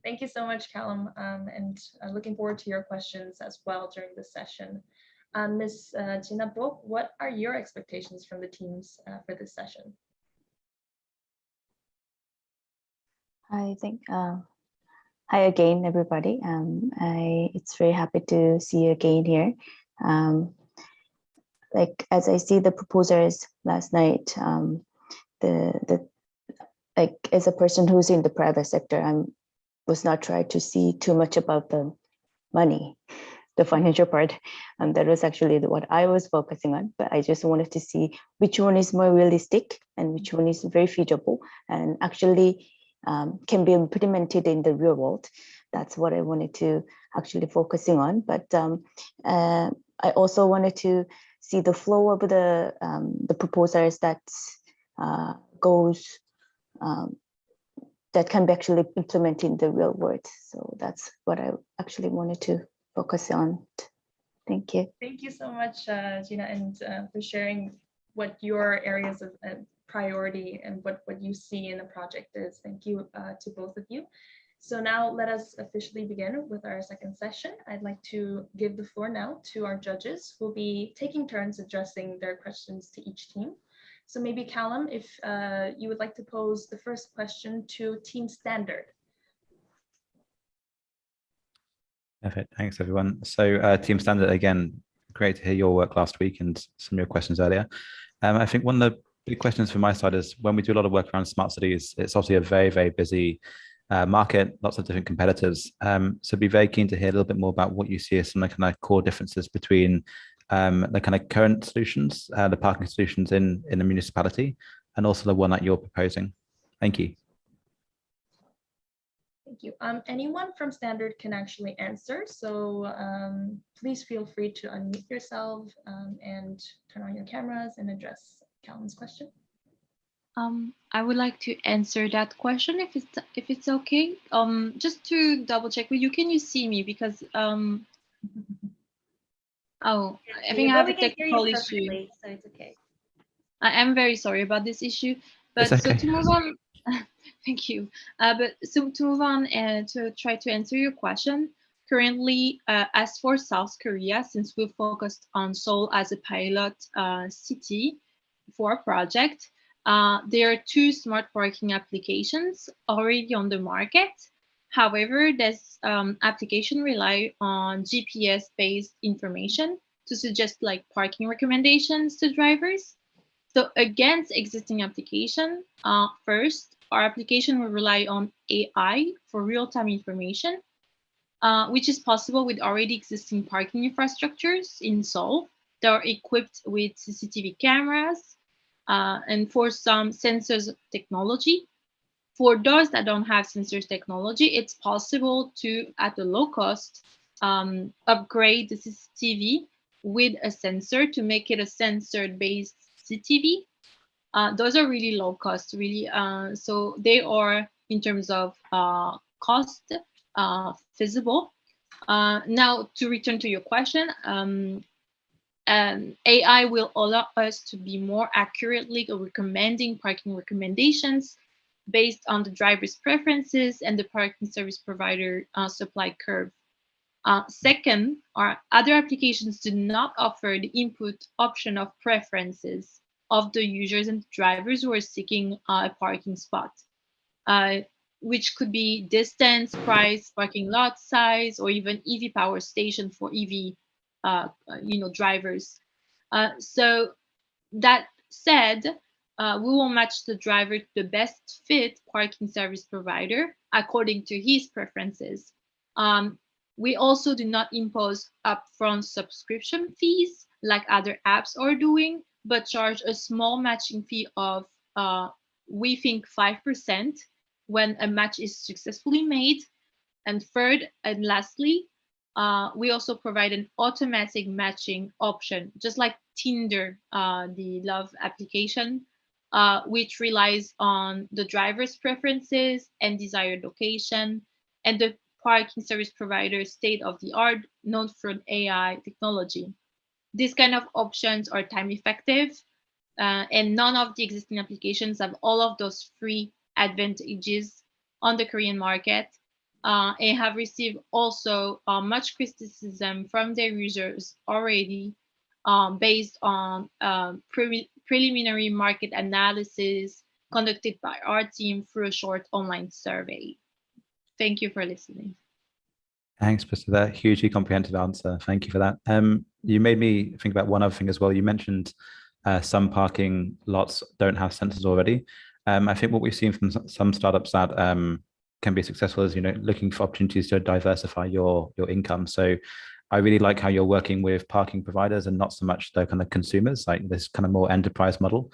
Thank you so much, Callum, and looking forward to your questions as well during this session. Ms. Gina Bok, what are your expectations from the teams for this session? I think, hi again, everybody. It's very happy to see you again here. Like as I see the proposers last night, like as a person who's in the private sector, I was not trying to see too much about the money, the financial part, and that was actually what I was focusing on. But I just wanted to see which one is more realistic and which one is very feasible and actually can be implemented in the real world. That's what I wanted to actually focusing on. But I also wanted to see the flow of the proposals that goes that can be actually implemented in the real world. So that's what I actually wanted to focus on. Thank you. Thank you so much, Gina, and for sharing what your areas of priority and what you see in the project is. Thank you to both of you. So now let us officially begin with our second session. I'd like to give the floor now to our judges who will be taking turns addressing their questions to each team. So maybe Callum, if you would like to pose the first question to Team Standard. Perfect. Thanks, everyone. So Team Standard, again, great to hear your work last week and some of your questions earlier. I think one of the big questions from my side is when we do a lot of work around smart cities, it's obviously a very, very busy market, lots of different competitors. So be very keen to hear a little bit more about what you see as some kind of core differences between the kind of current solutions, the parking solutions in the municipality, and also the one that you're proposing. Thank you. Thank you. Anyone from Standard can actually answer, so please feel free to unmute yourself and turn on your cameras and address Callum's question. I would like to answer that question if it's okay. Just to double check with you, can you see me? Because Oh, I Yeah, think I but have we a can hear you technical issue. perfectly, so it's okay. I am very sorry about this issue, It's but so okay. to move on, thank you. But so to move on and to try to answer your question, currently, as for South Korea, since we focused on Seoul as a pilot city for a project, there are two smart parking applications already on the market. However, this application rely on GPS-based information to suggest like parking recommendations to drivers. So against existing application, first, our application will rely on AI for real-time information, which is possible with already existing parking infrastructures in Seoul that are equipped with CCTV cameras and for some sensors technology. For those that don't have sensors technology, it's possible to, at a low cost, upgrade the CCTV with a sensor to make it a sensor-based CCTV. Those are really low cost, really. So they are, in terms of cost, feasible. Now, to return to your question, AI will allow us to be more accurately recommending parking recommendations based on the driver's preferences and the parking service provider supply curve. Second, our other applications do not offer the input option of preferences of the users and drivers who are seeking a parking spot, which could be distance, price, parking lot size, or even EV power station for EV, drivers. So that said, we will match the driver to the best fit parking service provider according to his preferences. We also do not impose upfront subscription fees like other apps are doing, but charge a small matching fee of, we think, 5% when a match is successfully made. And third and lastly, we also provide an automatic matching option, just like Tinder, the love application, which relies on the driver's preferences and desired location, and the parking service provider's state-of-the-art known-front AI technology. These kind of options are time effective, and none of the existing applications have all of those free advantages on the Korean market, and have received also much criticism from their users already, based on preliminary market analysis conducted by our team through a short online survey. Thank you for listening. Thanks for that hugely comprehensive answer. Thank you for that. You made me think about one other thing as well. You mentioned some parking lots don't have sensors already. I think what we've seen from some startups that can be successful is, looking for opportunities to diversify your income. So I really like how you're working with parking providers and not so much the kind of consumers, like this kind of more enterprise model.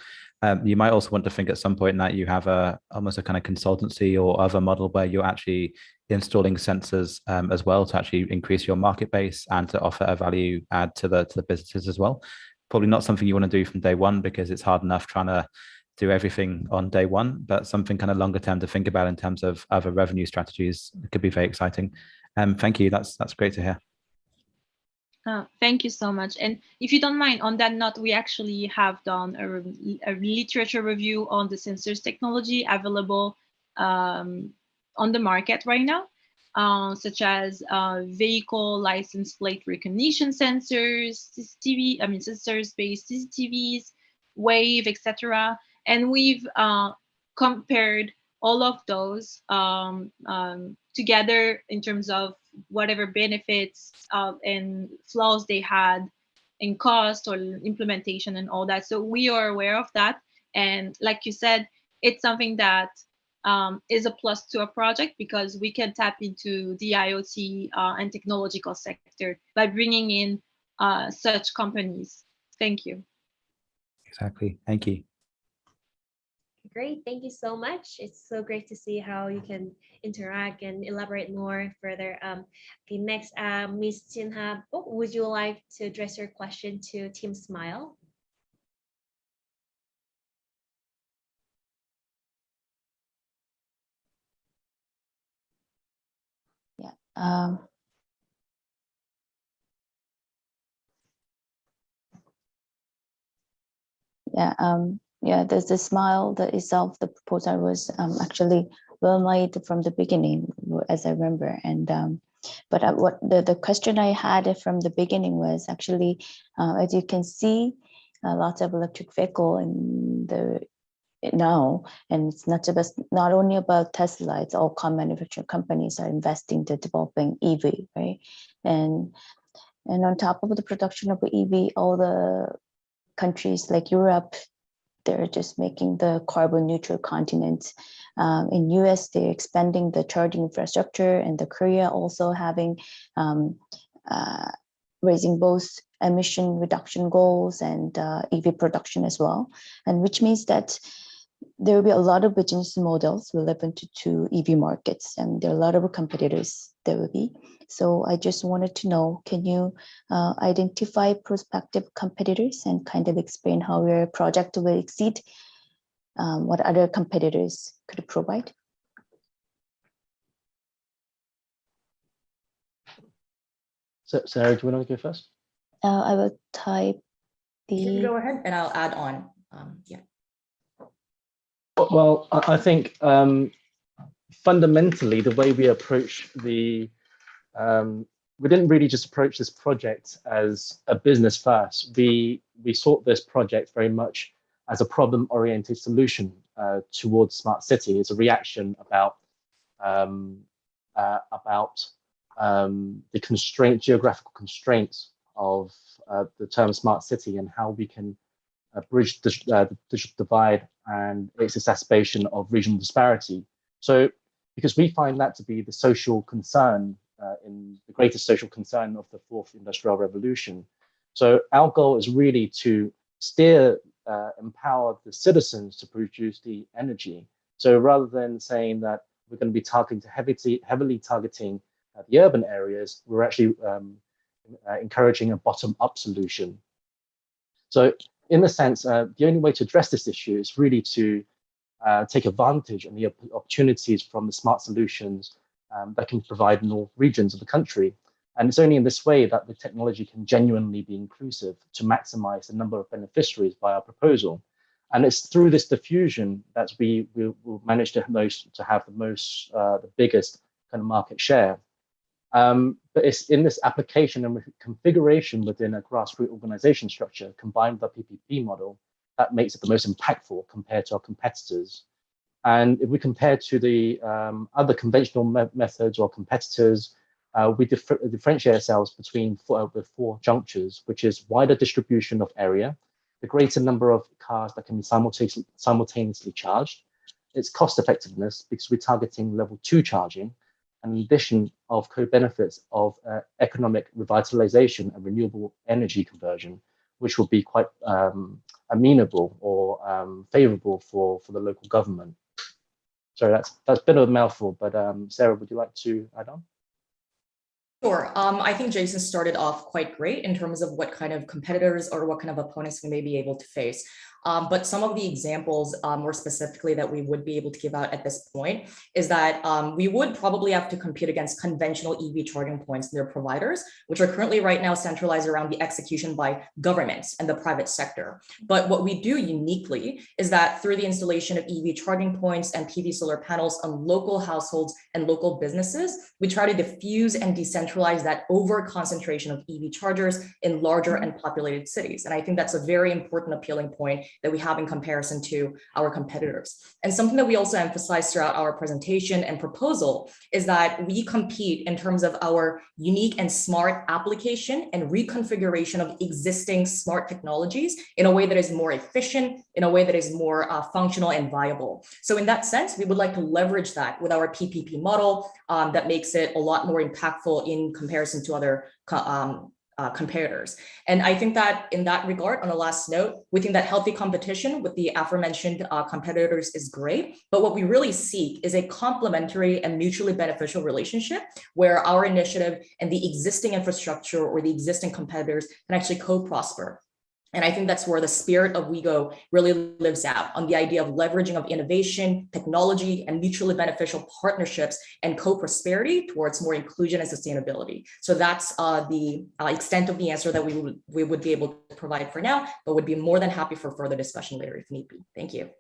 You might also want to think at some point that you have almost a kind of consultancy or other model where you're actually installing sensors as well to actually increase your market base and to offer a value add to the businesses as well. Probably not something you want to do from day one because it's hard enough trying to do everything on day one, but something kind of longer term to think about in terms of other revenue strategies could be very exciting. Thank you. That's great to hear. Thank you so much. And if you don't mind, on that note, we actually have done a literature review on the sensors technology available on the market right now, such as vehicle license plate recognition sensors, sensors-based CCTVs, wave, etc. And we've compared all of those together in terms of whatever benefits and flaws they had in cost or implementation and all that. So we are aware of that. And like you said, it's something that is a plus to a project because we can tap into the IoT and technological sector by bringing in such companies. Thank you. Exactly. Thank you. Great, thank you so much. It's so great to see how you can interact and elaborate more further. Okay, next, Ms. Jinha, would you like to address your question to Team Smile? Yeah. Yeah, there's the smile that itself, the proposal was actually well made from the beginning, as I remember. And but what the question I had from the beginning was actually, as you can see, lots of electric vehicle in the now, and it's not only about Tesla, it's all car manufacturing companies are investing to developing EV, right? And on top of the production of EV, all the countries like Europe, they're just making the carbon neutral continent. In US, they're expanding the charging infrastructure, and the Korea also having raising both emission reduction goals and EV production as well. And which means that there will be a lot of business models relevant to EV markets, and there are a lot of competitors there will be. So I just wanted to know, can you identify prospective competitors and kind of explain how your project will exceed what other competitors could provide? So, Sarah, do you want to go first? I will type the... You can go ahead and I'll add on. Yeah. Well, I think fundamentally the way we approach the, we didn't really just approach this project as a business first. We sought this project very much as a problem-oriented solution towards smart city. It's a reaction about the geographical constraints of the term smart city, and how we can bridge the digital divide and its exacerbation of regional disparity. So, because we find that to be the social concern, in the greatest social concern of the fourth industrial revolution. So our goal is really to empower the citizens to produce the energy. So rather than saying that we're going to be heavily targeting the urban areas, we're actually encouraging a bottom-up solution. So in a sense, the only way to address this issue is really to take advantage of the opportunities from the smart solutions that can provide in all regions of the country. And it's only in this way that the technology can genuinely be inclusive to maximize the number of beneficiaries by our proposal. And it's through this diffusion that we will manage to have the biggest kind of market share. But it's in this application and configuration within a grassroots organization structure combined with the PPP model that makes it the most impactful compared to our competitors. And if we compare to the other conventional methods or competitors, we differentiate ourselves between with four junctures, which is wider distribution of area, the greater number of cars that can be simultaneously charged, its cost effectiveness because we're targeting level 2 charging, and in addition of co-benefits of economic revitalization and renewable energy conversion, which will be quite amenable or favorable for the local government. Sorry, that's a bit of a mouthful, but Sarah, would you like to add on? Sure. I think Jason started off quite great in terms of what kind of competitors or what kind of opponents we may be able to face. But some of the examples more specifically that we would be able to give out at this point is that we would probably have to compete against conventional EV charging points and their providers, which are currently right now centralized around the execution by governments and the private sector. But what we do uniquely is that through the installation of EV charging points and PV solar panels on local households and local businesses, we try to diffuse and decentralize that over concentration of EV chargers in larger and populated cities. And I think that's a very important appealing point that we have in comparison to our competitors. And something that we also emphasize throughout our presentation and proposal is that we compete in terms of our unique and smart application and reconfiguration of existing smart technologies in a way that is more efficient, in a way that is more functional and viable. So in that sense, we would like to leverage that with our PPP model that makes it a lot more impactful in comparison to other competitors. And I think that in that regard, on the last note, we think that healthy competition with the aforementioned competitors is great, but what we really seek is a complementary and mutually beneficial relationship where our initiative and the existing infrastructure or the existing competitors can actually co-prosper. And I think that's where the spirit of WeGo really lives out, on the idea of leveraging of innovation, technology, and mutually beneficial partnerships and co-prosperity towards more inclusion and sustainability. So that's the extent of the answer that we would be able to provide for now, but would be more than happy for further discussion later if need be. Thank you.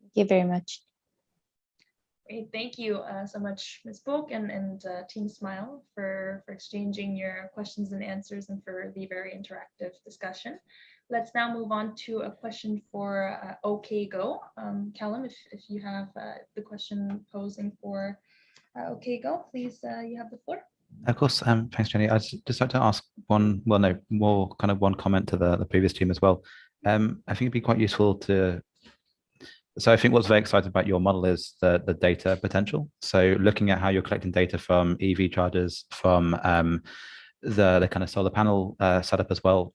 Thank you very much. Great, thank you so much, Ms. Book and Team Smile for exchanging your questions and answers and for the very interactive discussion. Let's now move on to a question for WeGO. Callum, if you have the question posing for WeGO, please, you have the floor. Of course, thanks, Jenny. I'd just like to ask one comment to the previous team as well. I think it'd be quite useful to. So I think what's very exciting about your model is the data potential. So looking at how you're collecting data from EV chargers, from the kind of solar panel setup as well,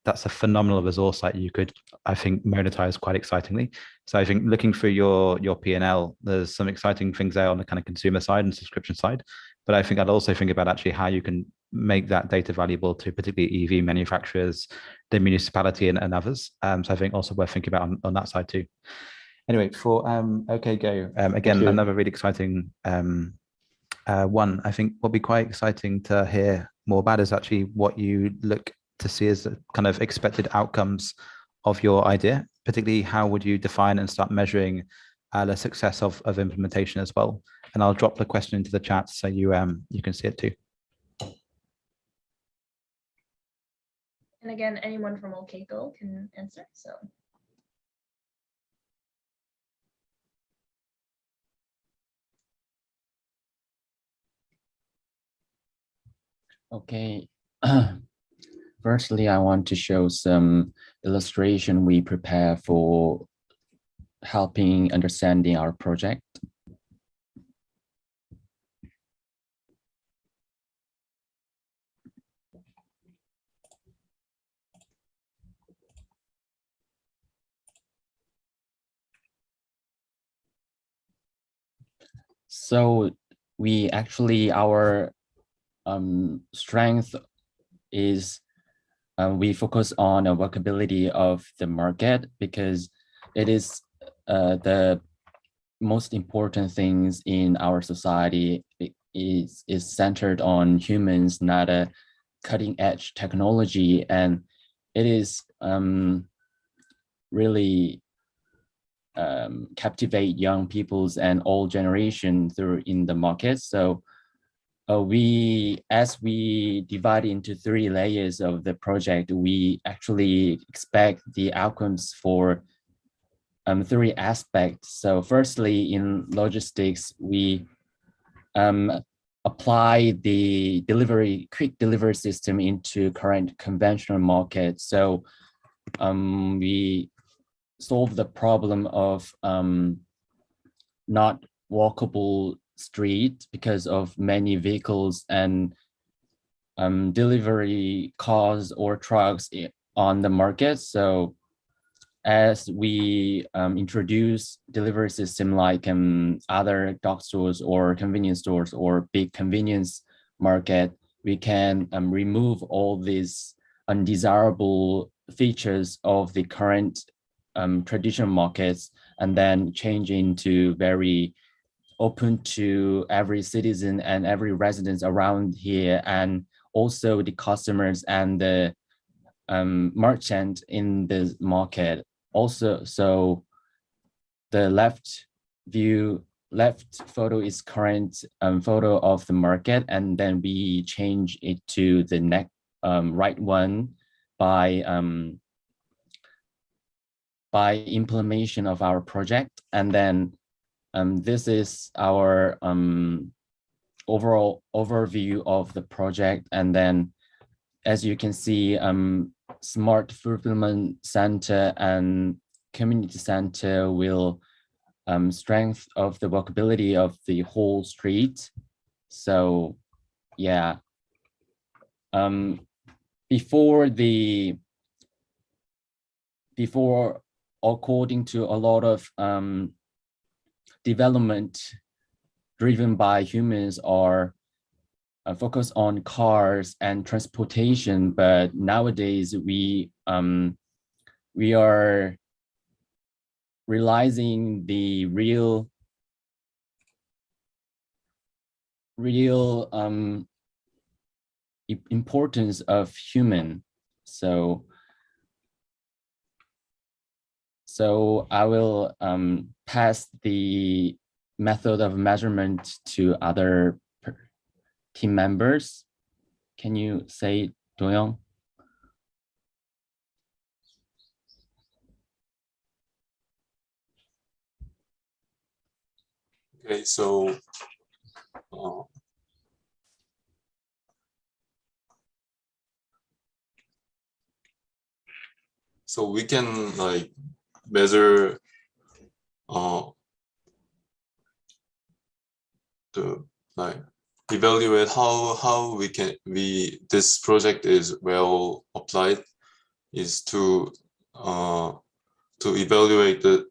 that's a phenomenal resource that you could, I think, monetize quite excitingly. So I think looking through your P&L, there's some exciting things there on the kind of consumer side and subscription side. But I think I'd also think about actually how you can make that data valuable to particularly EV manufacturers, the municipality, and others. So I think also worth thinking about on that side too. Anyway, for WeGo, again, another really exciting one. I think what'll be quite exciting to hear more about is actually what you look to see as the kind of expected outcomes of your idea, particularly how would you define and start measuring the success of implementation as well. And I'll drop the question into the chat so you can see it too. And again, anyone from WeGo can answer. So. Okay. Firstly, I want to show some illustration we prepare for helping understanding our project. So we actually, our strength is we focus on a workability of the market because it is the most important things in our society. It is centered on humans, not a cutting edge technology, and it is really captivate young peoples and all generations through in the market. So as we divide into 3 layers of the project, we actually expect the outcomes for 3 aspects. So firstly, in logistics, we apply the quick delivery system into current conventional market. So we solve the problem of not walkable street because of many vehicles and delivery cars or trucks on the market. So as we introduce delivery system like other dog stores or convenience stores or big convenience market, we can remove all these undesirable features of the current traditional markets and then change into very open to every citizen and every resident around here, and also the customers and the merchant in the market. Also, so the left photo is current photo of the market, and then we change it to the next right one by implementation of our project. And then this is our overall overview of the project. And then, as you can see, smart fulfillment center and community center will strength of the walkability of the whole street. So yeah, before according to a lot of development driven by humans are focus on cars and transportation, but nowadays we we are realizing the real importance of human. So I will pass the method of measurement to other team members. Can you say, Do-young? Okay, so we can like measure to like evaluate how this project is well applied is to evaluate the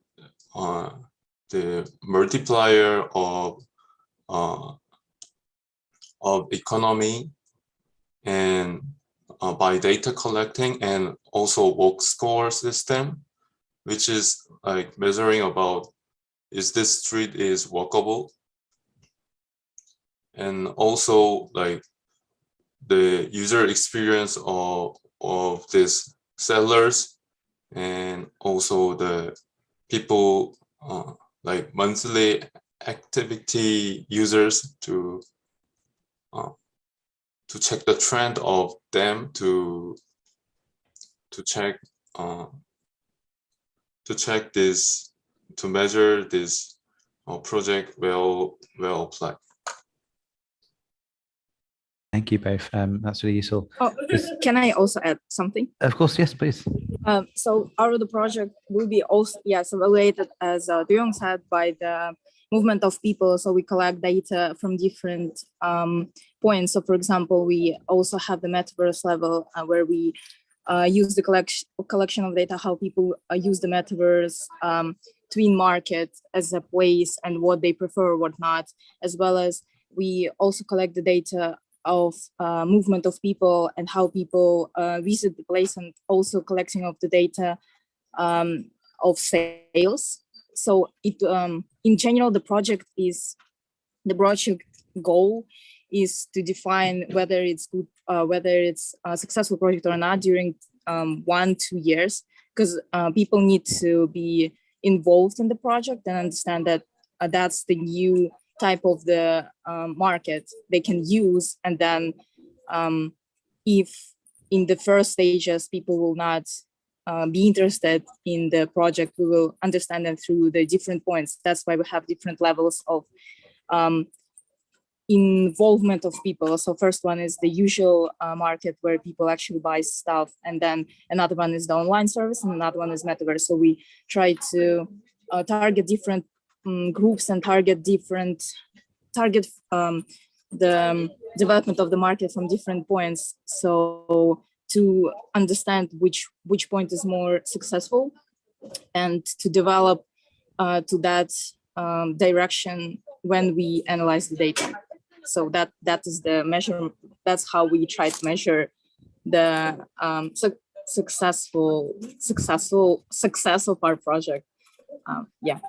multiplier of economy and by data collecting, and also walk score system, which is like measuring about is this street is walkable, and also like the user experience of these sellers, and also the people like monthly activity users to check the trend of them, to check this, to measure this project well applied. Thank you both. That's really useful. Oh, can I also add something? Of course, yes, please. So our the project will be also evaluated, as Do-young said, by the movement of people. So we collect data from different points. So for example, we also have the metaverse level where we use the collection of data, how people use the metaverse, twin market as a place and what they prefer or what not, as well as we also collect the data of movement of people and how people visit the place, and also collecting of the data of sales. So it in general, the project goal is to define whether it's good, whether it's a successful project or not during 1-2 years, because people need to be involved in the project and understand that that's the new type of the market they can use. And then if in the first stages people will not be interested in the project, we will understand them through the different points. That's why we have different levels of involvement of people. So first one is the usual market where people actually buy stuff, and then another one is the online service, and another one is metaverse. So we try to target different groups and target the development of the market from different points. So to understand which point is more successful, and to develop to that direction when we analyze the data. So that is the measure. That's how we try to measure the success of our project. Yeah.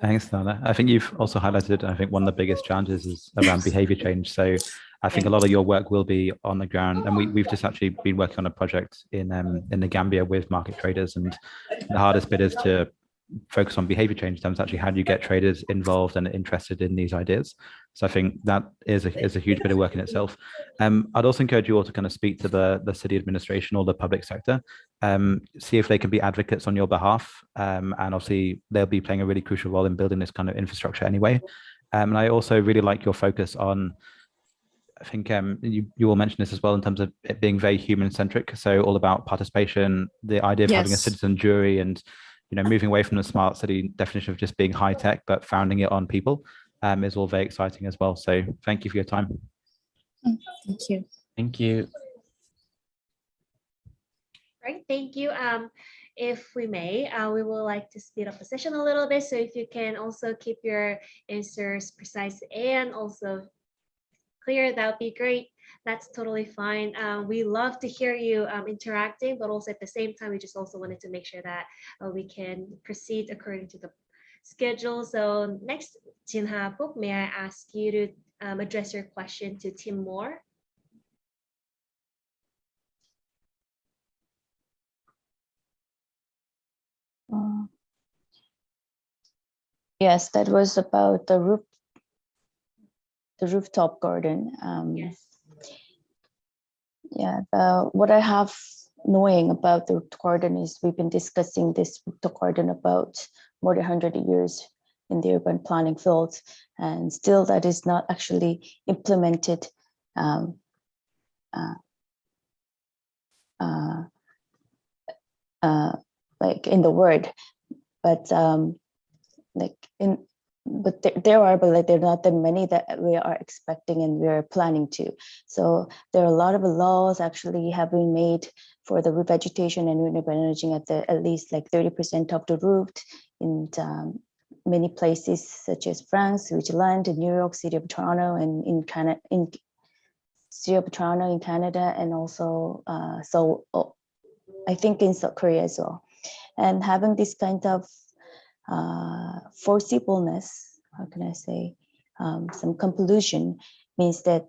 Thanks, Nana. I think you've also highlighted, I think one of the biggest challenges is around behavior change. So I think a lot of your work will be on the ground, and we've just actually been working on a project in the Gambia with market traders, and the hardest bit is to focus on behavior change in terms of actually how do you get traders involved and interested in these ideas. So I think that is a huge bit of work in itself. I'd also encourage you all to kind of speak to the city administration or the public sector, see if they can be advocates on your behalf. And obviously they'll be playing a really crucial role in building this kind of infrastructure anyway. And I also really like your focus on, I think you all mentioned this as well in terms of it being very human centric. So all about participation, the idea of having a citizen jury, and moving away from the smart city definition of just being high tech, but founding it on people is all very exciting as well. So thank you for your time. Thank you. Thank you. Right, thank you. If we may, we would like to speed up the session a little bit. So if you can also keep your answers precise and also clear, that would be great. That's totally fine. We love to hear you interacting, but also at the same time, we just also wanted to make sure that we can proceed according to the schedule. So next, Jin Ha Book, may I ask you to address your question to Tim Moore? Yes, that was about the rooftop garden. Yes. Yeah, what I have knowing about the garden is we've been discussing this rooftop garden about more than 100 years in the urban planning field, and still that is not actually implemented like in the word, but like there are, but like there are not that many that we are expecting and we are planning to. So there are a lot of laws actually have been made for the roof vegetation and renewable energy at least like 30% of the roof in many places such as France, Switzerland, New York, City of Toronto, and in Canada, and also I think in South Korea as well. And having this kind of foreseeableness, how can I say, some compulsion means that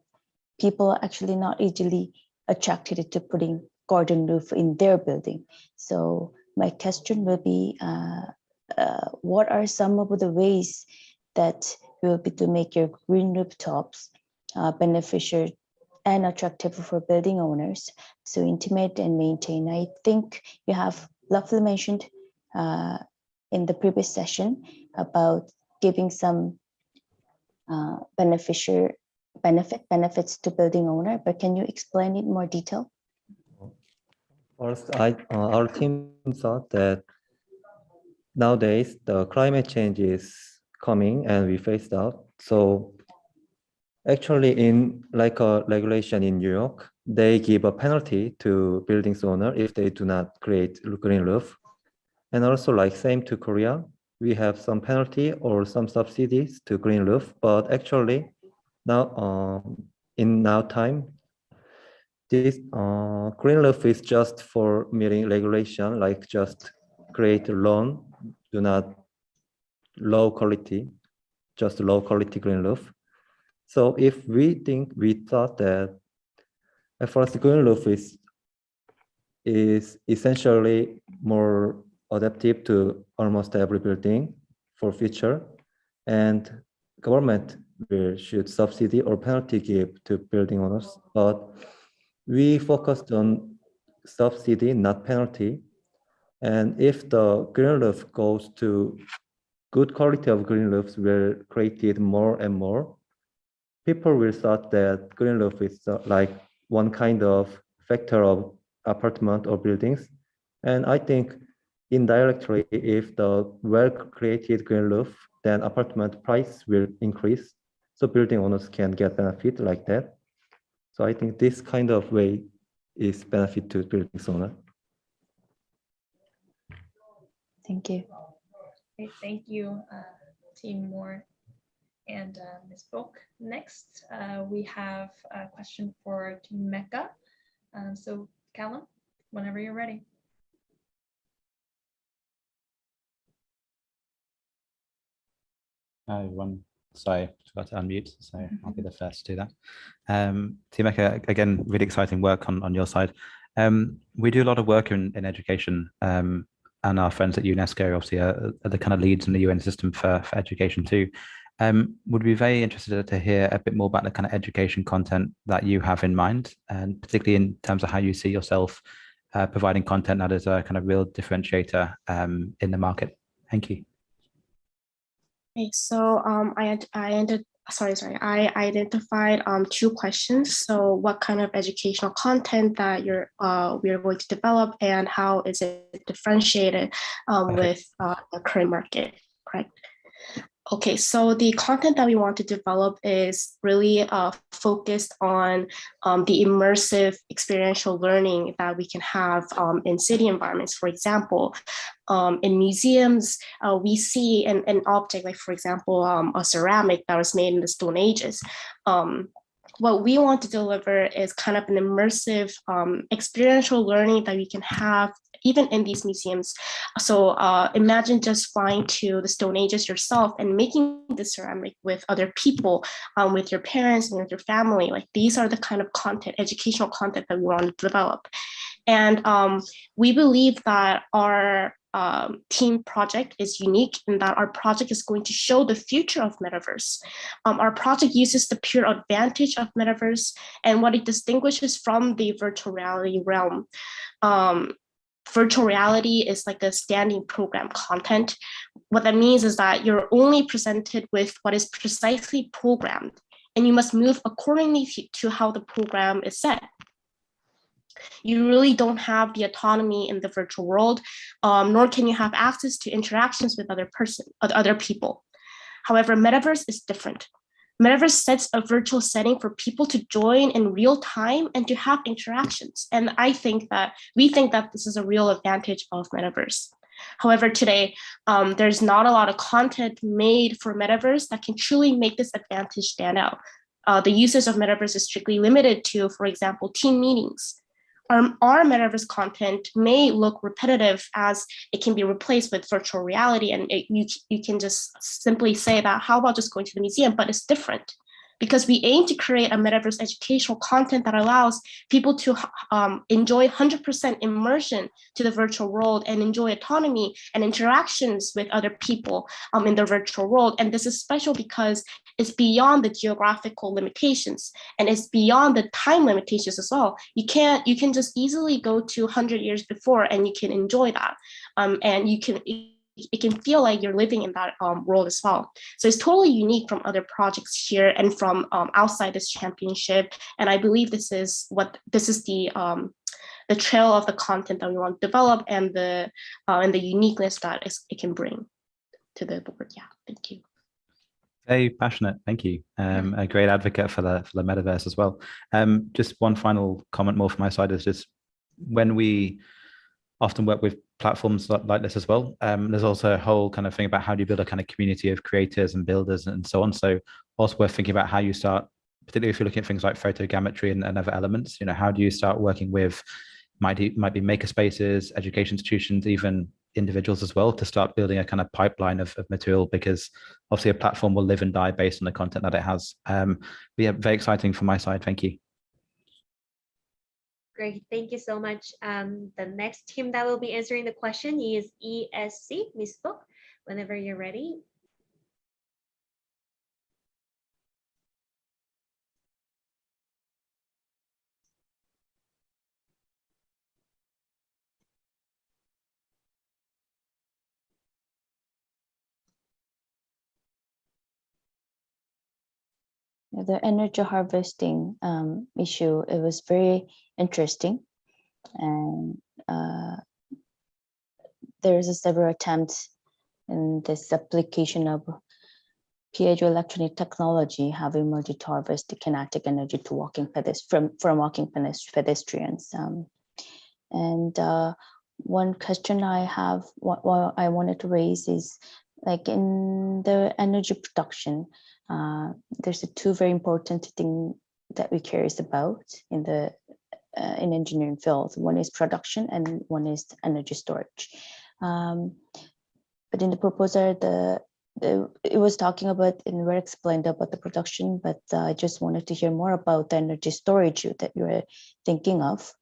people are actually not easily attracted to putting garden roof in their building. So my question will be, what are some of the ways that will be to make your green rooftops beneficial and attractive for building owners to intimate and maintain? I think you have lovely mentioned in the previous session about giving some benefits to building owner, but can you explain it in more detail? First, our team thought that nowadays the climate change is coming and we faced out. So actually in like a regulation in New York, they give a penalty to buildings owner if they do not create green roof. And also like same to Korea, we have some penalty or some subsidies to green roof, but actually now in now time, this green roof is just for meeting regulation, like just create a loan, do not low quality, just low quality green roof. So if we thought that at first green roof is essentially more adaptive to almost every building for future, and government should subsidy or penalty give to building owners. But we focused on subsidy, not penalty. And if the green roof goes to good quality of green roofs were created more and more, people will thought that green roof is like one kind of factor of apartment or buildings. And I think indirectly, if the well-created green roof, then apartment price will increase. So building owners can get benefit like that. So I think this kind of way is benefit to building owner. Thank you. Okay, thank you, Team Moore and Ms. Book. Next, we have a question for Team Mecca. So Callum, whenever you're ready. Hi, everyone. Sorry, forgot to unmute, so I'll be the first to do that. Team Eka, again, really exciting work on your side. We do a lot of work in education, and our friends at UNESCO obviously are the kind of leads in the UN system for education too. Would be very interested to hear a bit more about the kind of education content that you have in mind, and particularly in terms of how you see yourself providing content that is a kind of real differentiator in the market. Thank you. Okay, so I identified two questions. So what kind of educational content that we are going to develop, and how is it differentiated with the current market, correct? Okay, so the content that we want to develop is really focused on the immersive experiential learning that we can have in city environments. For example, in museums, we see an object, like for example, a ceramic that was made in the Stone Ages. what we want to deliver is kind of an immersive experiential learning that we can have even in these museums. So imagine just flying to the Stone Ages yourself and making the ceramic with other people, with your parents and with your family. Like these are the kind of content, educational content that we want to develop. And we believe that our team project is unique in that our project is going to show the future of metaverse. Our project uses the pure advantage of metaverse and what it distinguishes from the virtual reality realm. Virtual reality is like a standing program content. What that means is that you're only presented with what is precisely programmed, and you must move accordingly to how the program is set. You really don't have the autonomy in the virtual world, nor can you have access to interactions with other people. However, metaverse is different. Metaverse sets a virtual setting for people to join in real time and to have interactions. And we think that this is a real advantage of metaverse. However, today, there's not a lot of content made for metaverse that can truly make this advantage stand out. The uses of metaverse is strictly limited to, for example, team meetings. Our metaverse content may look repetitive as it can be replaced with virtual reality, and you can just simply say that, how about just going to the museum? But it's different because we aim to create a metaverse educational content that allows people to enjoy 100% immersion to the virtual world and enjoy autonomy and interactions with other people in the virtual world. And this is special because it's beyond the geographical limitations and it's beyond the time limitations as well. You can just easily go to 100 years before and you can enjoy that. And it can feel like you're living in that world as well. So it's totally unique from other projects here and from outside this championship. And I believe this is the trail of the content that we want to develop and the uniqueness that it can bring to the board. Yeah, thank you. Very passionate, thank you. A great advocate for the metaverse as well. Just one final comment more from my side is just when we often work with platforms like this as well, there's also a whole kind of thing about how do you build a kind of community of creators and builders and so on. So also worth thinking about how you start, particularly if you're looking at things like photogrammetry and other elements, how do you start working with, might be maker spaces, education institutions, even individuals as well, to start building a kind of pipeline of material, because obviously a platform will live and die based on the content that it has. But yeah, very exciting from my side. Thank you. Great, thank you so much. The next team that will be answering the question is ESC, Ms. Book, whenever you're ready. The energy harvesting issue, it was very interesting, and there's several attempts in this application of piezoelectronic technology have emerged to harvest the kinetic energy to walking from walking pedestrians. And one question I have, what I wanted to raise is, like in the energy production, there's two very important things that we cares about in the in engineering field. One is production and one is energy storage. But in the proposal, it was talking about and were explained about the production, but I just wanted to hear more about the energy storage that you were thinking of.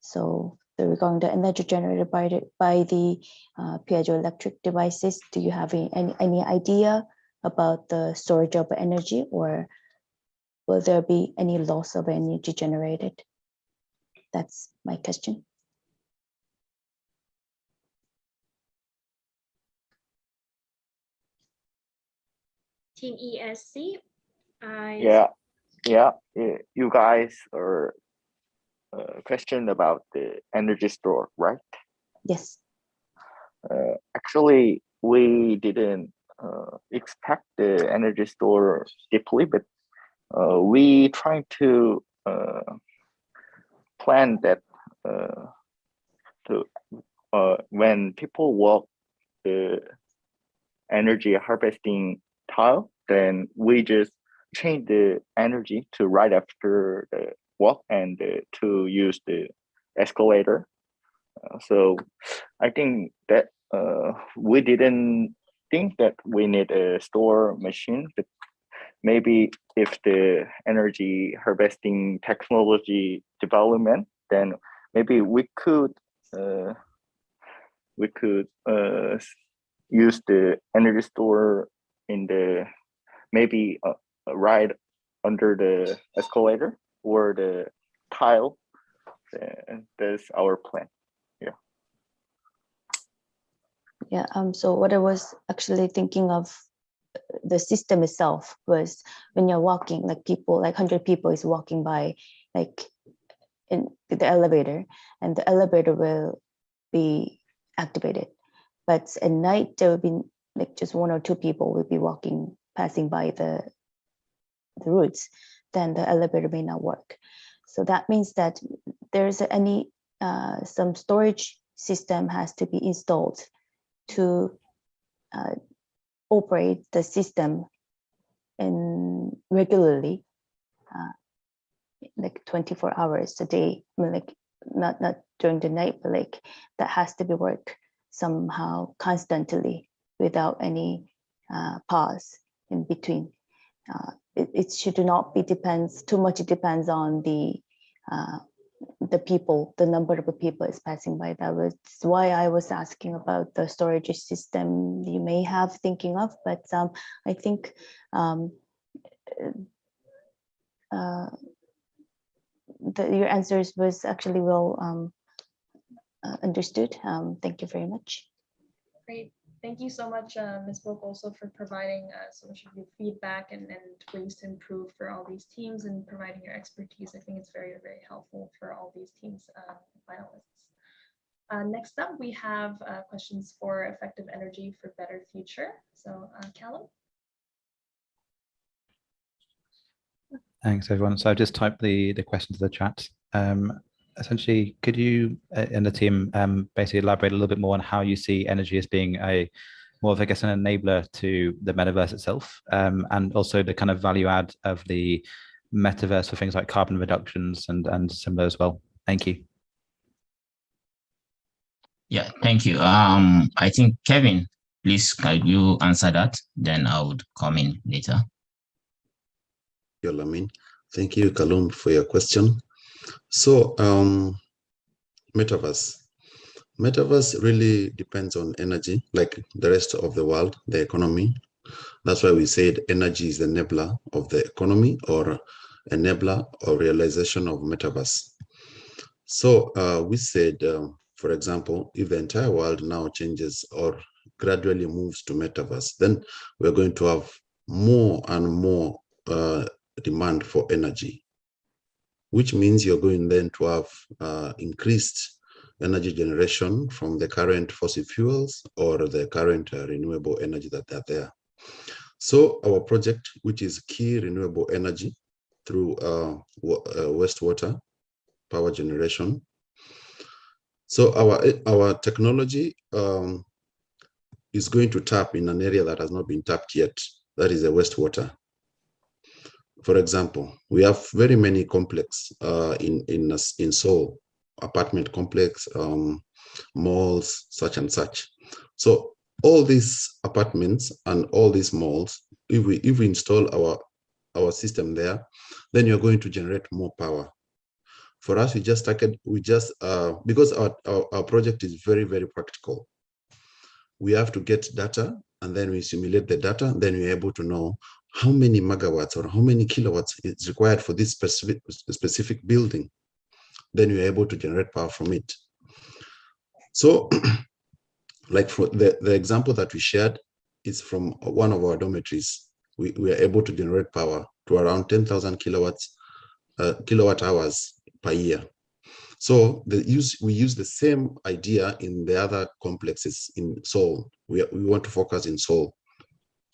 So regarding the energy generated by the piezoelectric devices, do you have any idea about the storage of energy, or will there be any loss of energy generated? That's my question. Team ESC. Yeah, you guys are questioned about the energy store, right? Yes. Actually, we didn't expect the energy store deeply, but we trying to plan that when people walk the energy harvesting tile, then we just change the energy to right after the walk and to use the escalator. So I think that we didn't think that we need a store machine, but maybe if the energy harvesting technology development, then maybe we could use the energy store in the maybe right under the escalator or the tile. That's our plan. Yeah. Yeah. So what I was actually thinking of, the system itself was when you're walking, like people, like 100 people is walking by, like in the elevator, and the elevator will be activated. But at night there will be like just 1 or 2 people will be walking, passing by the routes. Then the elevator may not work. So that means that there's some storage system has to be installed to operate the system in regularly, like 24 hours a day. I mean, like not during the night, but like that has to be work somehow constantly without any pause in between. It should not be too much. It depends on the people, the number of people is passing by. That was why I was asking about the storage system you may have thinking of, but I think your answers was actually well understood. Thank you very much. Great. Thank you so much, Ms. Book, also for providing so much of your feedback and ways to improve for all these teams and providing your expertise. I think it's very, very helpful for all these teams finalists. Next up, we have questions for effective energy for better future. So Callum. Thanks, everyone. So I've just typed the question to the chat. Essentially, could you and the team basically elaborate a little bit more on how you see energy as being more of, I guess, an enabler to the metaverse itself, and also the kind of value add of the metaverse for things like carbon reductions and similar as well? Thank you. Yeah, thank you. I think Kevin, please, can you answer that? Then I would come in later. Thank you, Kalum, for your question. So, metaverse really depends on energy, like the rest of the world, the economy. That's why we said energy is the enabler of the economy or enabler or realization of metaverse. So we said, for example, if the entire world now changes or gradually moves to metaverse, then we're going to have more and more demand for energy, which means you're going then to have increased energy generation from the current fossil fuels or the current renewable energy that are there. So our project, which is key renewable energy through wastewater power generation. So our technology is going to tap in an area that has not been tapped yet. That is the wastewater. For example, we have very many complex in Seoul, apartment complex, malls, such and such. So all these apartments and all these malls, if we install our system there, then you're going to generate more power. For us, because our project is very, very practical. We have to get data and then we simulate the data, then we're able to know how many megawatts or how many kilowatts is required for this specific building. Then you're able to generate power from it. So like for the example that we shared is from one of our dormitories. We are able to generate power to around 10,000 kilowatt hours per year. So we use the same idea in the other complexes in Seoul. We want to focus in Seoul.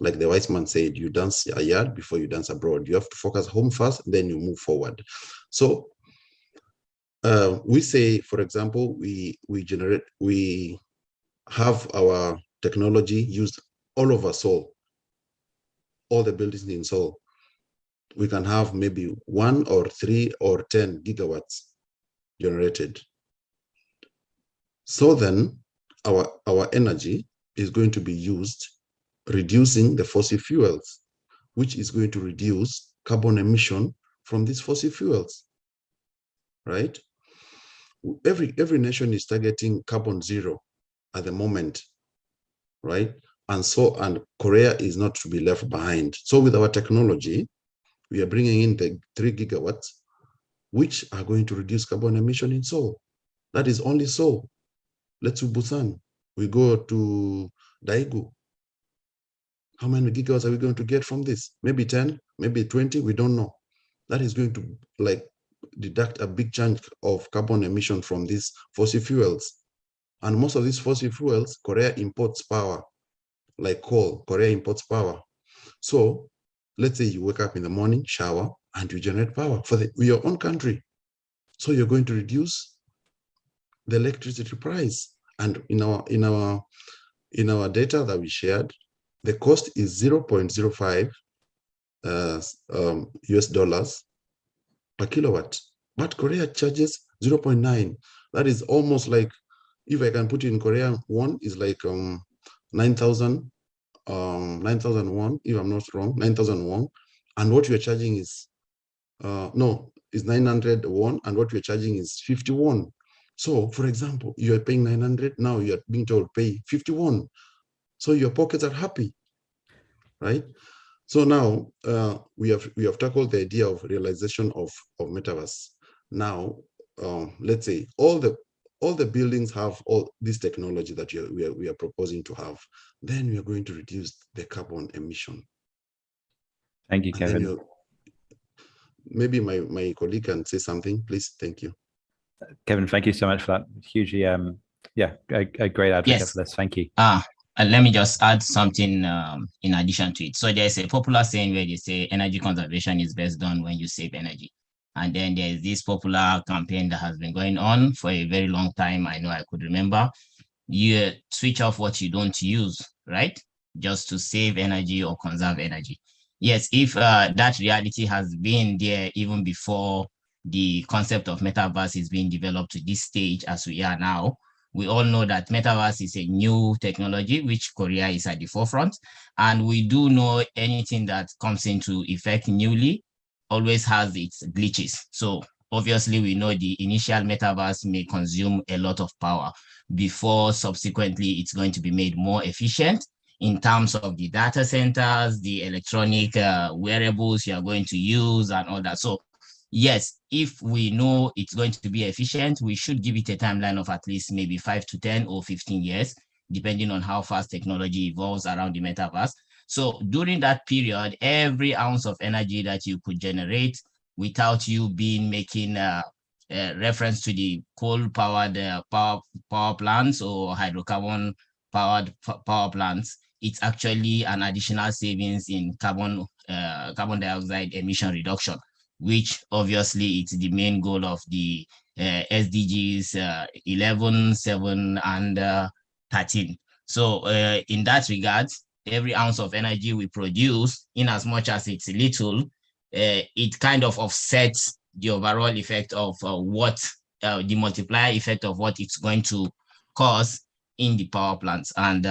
Like the wise man said, you dance a yard before you dance abroad. You have to focus home first, then you move forward. So we say, for example, we have our technology used all over Seoul, all the buildings in Seoul. we can have maybe 1 or 3 or 10 gigawatts generated. So then our energy is going to be used reducing the fossil fuels, which is going to reduce carbon emission from these fossil fuels, right? Every nation is targeting carbon zero at the moment, right? And Korea is not to be left behind. So with our technology, we are bringing in the 3 gigawatts, which are going to reduce carbon emission in Seoul. That is only Seoul. Let's do Busan. We go to Daegu. How many gigawatts are we going to get from this? Maybe 10, maybe 20, we don't know. That is going to like deduct a big chunk of carbon emission from these fossil fuels. And most of these fossil fuels, Korea imports power, like coal, Korea imports power. So let's say you wake up in the morning, shower, and you generate power for your own country. So you're going to reduce the electricity price. And in our data that we shared, the cost is 0.05 US dollars per kilowatt, but Korea charges 0.9. That is almost like, if I can put it in Korean won, is like 9,000 won, if I'm not wrong, 9,000 won. And what you're charging is, is 900 won, and what you're charging is 51. So for example, you're paying 900, now you're being told pay 51. So your pockets are happy, right? So now we have tackled the idea of realization of metaverse. Now, let's say all the buildings have all this technology that we are proposing to have. Then we are going to reduce the carbon emission. Thank you, Kevin. Maybe my colleague can say something, please. Thank you. Kevin, thank you so much for that. Hugely, a great advocate for this. Thank you. And let me just add something in addition to it. So there's a popular saying where they say energy conservation is best done when you save energy. And then there's this popular campaign that has been going on for a very long time. I know I could remember. You switch off what you don't use, right? Just to save energy or conserve energy. Yes, if that reality has been there even before the concept of metaverse is being developed to this stage as we are now, we all know that metaverse is a new technology, which Korea is at the forefront. And we do know anything that comes into effect newly always has its glitches. So obviously we know the initial metaverse may consume a lot of power before subsequently it's going to be made more efficient in terms of the data centers, the electronic wearables you are going to use and all that. So yes, if we know it's going to be efficient, we should give it a timeline of at least maybe 5 to 10 or 15 years, depending on how fast technology evolves around the metaverse. So during that period, every ounce of energy that you could generate without you making reference to the coal-powered power plants or hydrocarbon-powered power plants, it's actually an additional savings in carbon dioxide emission reduction, which obviously it's the main goal of the SDGs 11, 7, and 13. So in that regard, every ounce of energy we produce, in as much as it's little, it kind of offsets the overall effect of the multiplier effect of what it's going to cause in the power plants. And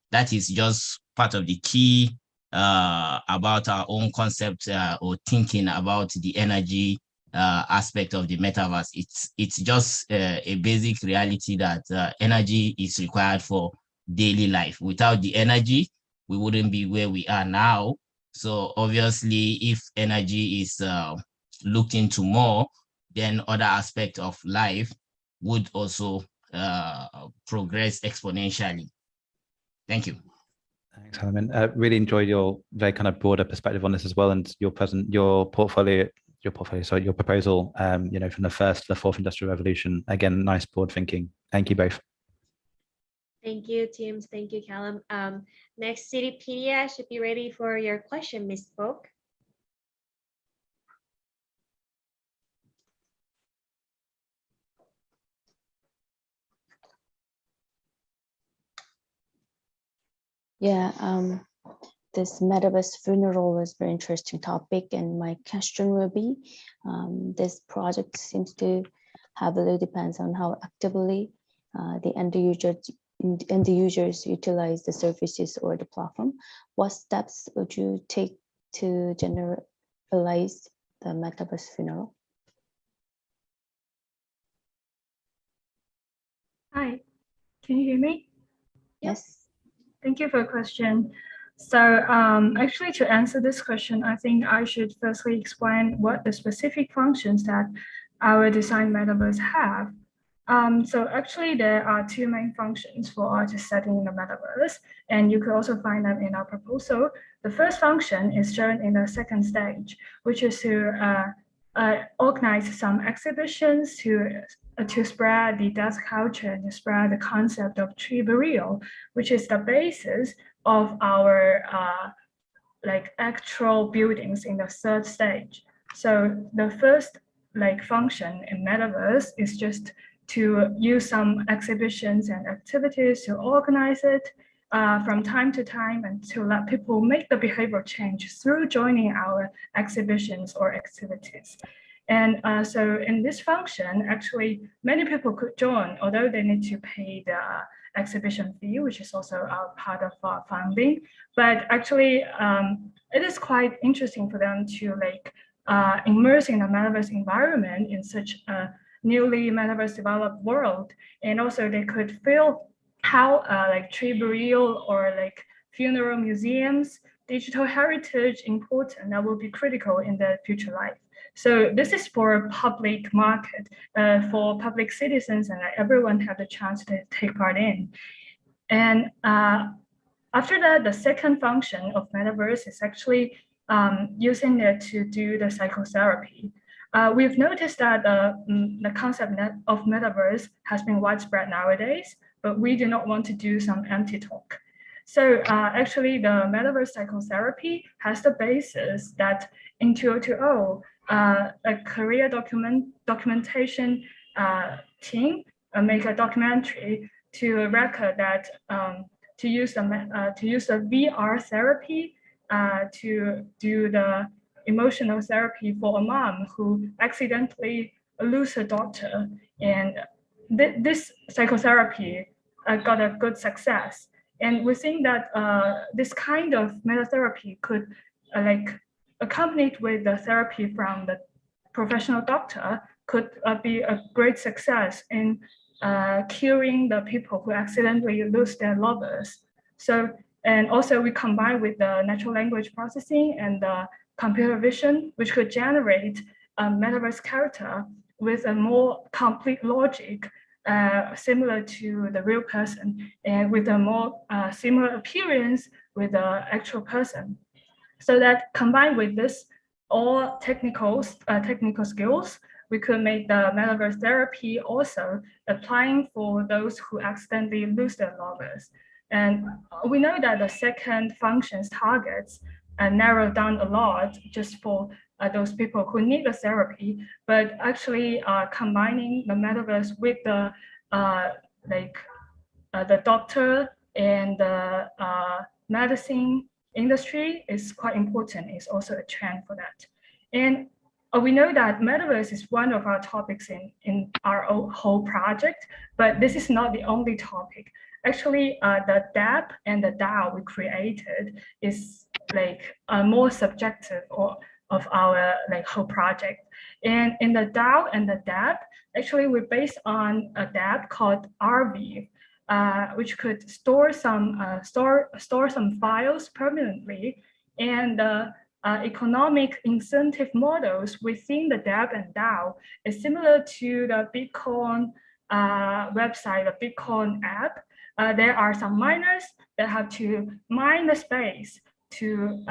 that is just part of the key about our own concept or thinking about the energy aspect of the metaverse. It's just a basic reality that energy is required for daily life. Without the energy, we wouldn't be where we are now. So obviously, if energy is looked into more, then other aspects of life would also progress exponentially. Thank you. Thanks, Helen. Really enjoyed your very kind of broader perspective on this as well, and your proposal, from the first to the fourth industrial revolution. Again, nice broad thinking. Thank you both. Thank you, teams. Thank you, Callum. Next, Citypedia should be ready for your question, Ms. Folk. Yeah, this metaverse funeral was very interesting topic, and my question will be, this project seems to heavily depends on how actively the end users utilize the services or the platform. What steps would you take to generalize the metaverse funeral? Hi, can you hear me? Yes. Thank you for the question. So actually, to answer this question, I think I should firstly explain what the specific functions that our design metaverse have. So actually, there are two main functions for artist setting in the metaverse, and you could also find them in our proposal. The first function is shown in the second stage, which is to organize some exhibitions to spread the death culture and to spread the concept of tree burial, which is the basis of our like actual buildings in the third stage. So the first function in metaverse is just to use some exhibitions and activities to organize it from time to time and to let people make the behavioral change through joining our exhibitions or activities. And so in this function, actually, many people could join, although they need to pay the exhibition fee, which is also a part of our funding. But actually, it is quite interesting for them to immerse in the metaverse environment in such a newly metaverse developed world. And also they could feel how tree burial or funeral museums, digital heritage important that will be critical in their future life. So this is for public market, for public citizens, and everyone have the chance to take part in. And after that, the second function of metaverse is actually using it to do the psychotherapy. We've noticed that the concept of metaverse has been widespread nowadays, but we do not want to do some empty talk. So actually, the metaverse psychotherapy has the basis that in 2020, a Korea documentation team make a documentary to record that to use the VR therapy to do the emotional therapy for a mom who accidentally lose her daughter, and this psychotherapy got a good success. And we think that this kind of metatherapy could accompanied with the therapy from the professional doctor could be a great success in curing the people who accidentally lose their lovers. So, and also we combine with the natural language processing and the computer vision, which could generate a metaverse character with a more complete logic similar to the real person and with a more similar appearance with the actual person. So that combined with this all technical skills, we could make the metaverse therapy also applying for those who accidentally lose their lovers. And we know that the second function's targets are narrowed down a lot just for those people who need the therapy, but actually combining the metaverse with the doctor and the medicine industry is quite important. It's also a trend for that. And we know that metaverse is one of our topics in our whole project, but this is not the only topic. Actually, the DApp and the DAO we created is more subjective of our whole project. And in the DAO and the DApp, actually we're based on a DApp called RV, which could store some files permanently, and economic incentive models within the DApp and DAO is similar to the Bitcoin website, the Bitcoin app. There are some miners that have to mine the space to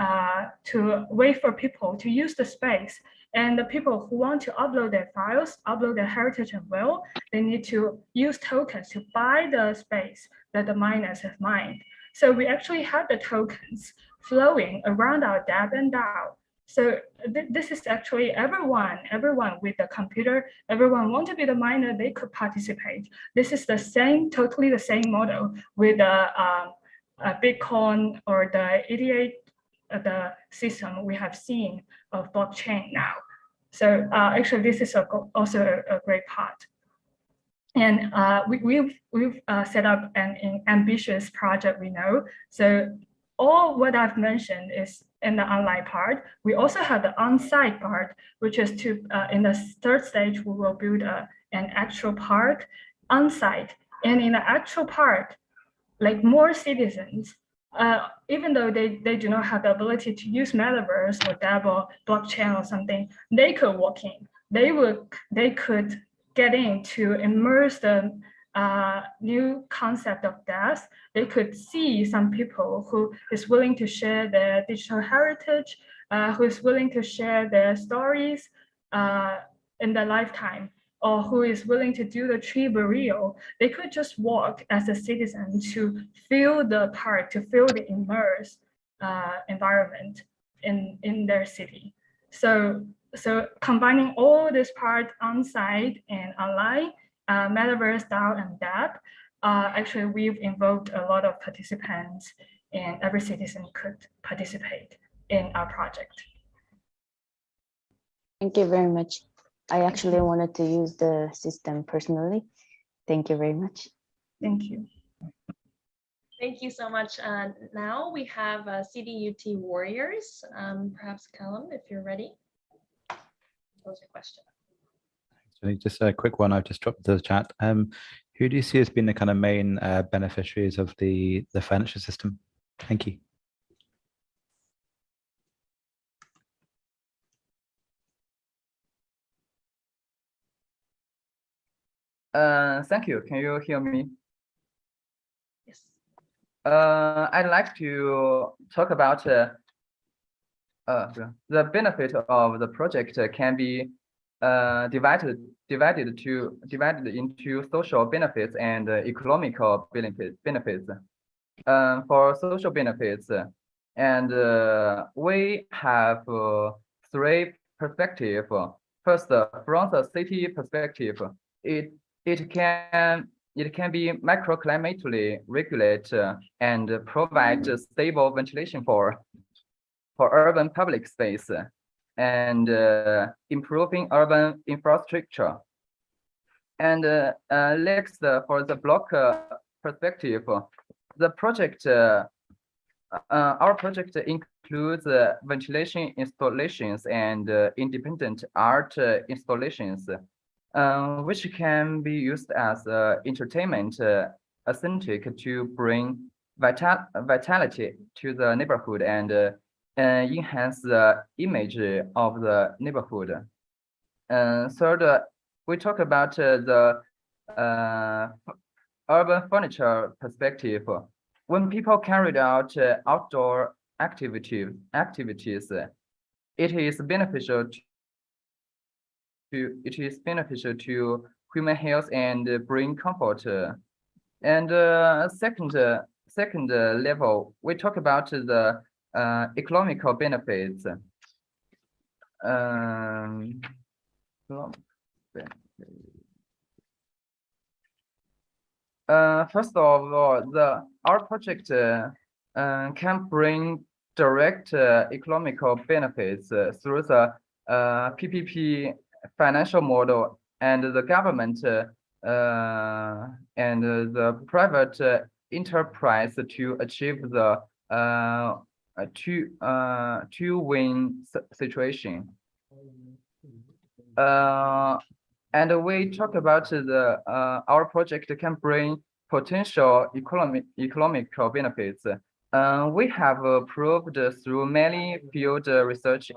wait for people to use the space. And the people who want to upload their files, upload their heritage and will, they need to use tokens to buy the space that the miners have mined. So we actually have the tokens flowing around our DApp and DAO. So this is actually everyone with the computer, everyone want to be the miner, they could participate. This is the same, totally the same model with Bitcoin or the the system we have seen of blockchain now. So actually, this is also a great part. And we've set up an ambitious project, we know. So all what I've mentioned is in the online part. We also have the on-site part, which is to, in the third stage, we will build an actual park on-site. And in the actual park, like more citizens, even though they do not have the ability to use metaverse or dabble blockchain or something, they could walk in. They could get in to immerse the new concept of death. They could see some people who is willing to share their digital heritage, who is willing to share their stories in their lifetime, or who is willing to do the tree burial. They could just walk as a citizen to feel the park, to feel the immersed environment in their city. So combining all this part on-site and online, metaverse, DAO, and DApp, actually we've involved a lot of participants, and every citizen could participate in our project. Thank you very much. I actually wanted to use the system personally. Thank you very much. Thank you. Thank you so much. Now we have CDUT Warriors. Perhaps Callum, if you're ready. Pose your question. So just a quick one I've just dropped into the chat. Who do you see as being the kind of main beneficiaries of the financial system? Thank you. Thank you. Can you hear me? Yes. I'd like to talk about the benefit of the project can be divided into social benefits and economical benefits. For social benefits, and we have three perspectives. First, from the city perspective, it can be microclimately regulate and provide stable ventilation for urban public space and improving urban infrastructure. And next, for the block perspective, the project, our project includes ventilation installations and independent art installations, which can be used as entertainment aesthetic to bring vitality to the neighborhood and enhance the image of the neighborhood. Third, we talk about the urban furniture perspective. When people carried out outdoor activities, it is beneficial to human health and bring comfort. And second level, we talk about the economical benefits. First of all, our project can bring direct economical benefits through the PPP financial model and the government and the private enterprise to achieve the two-win situation. And we talk about the our project can bring potential economical benefits. We have proved through many field research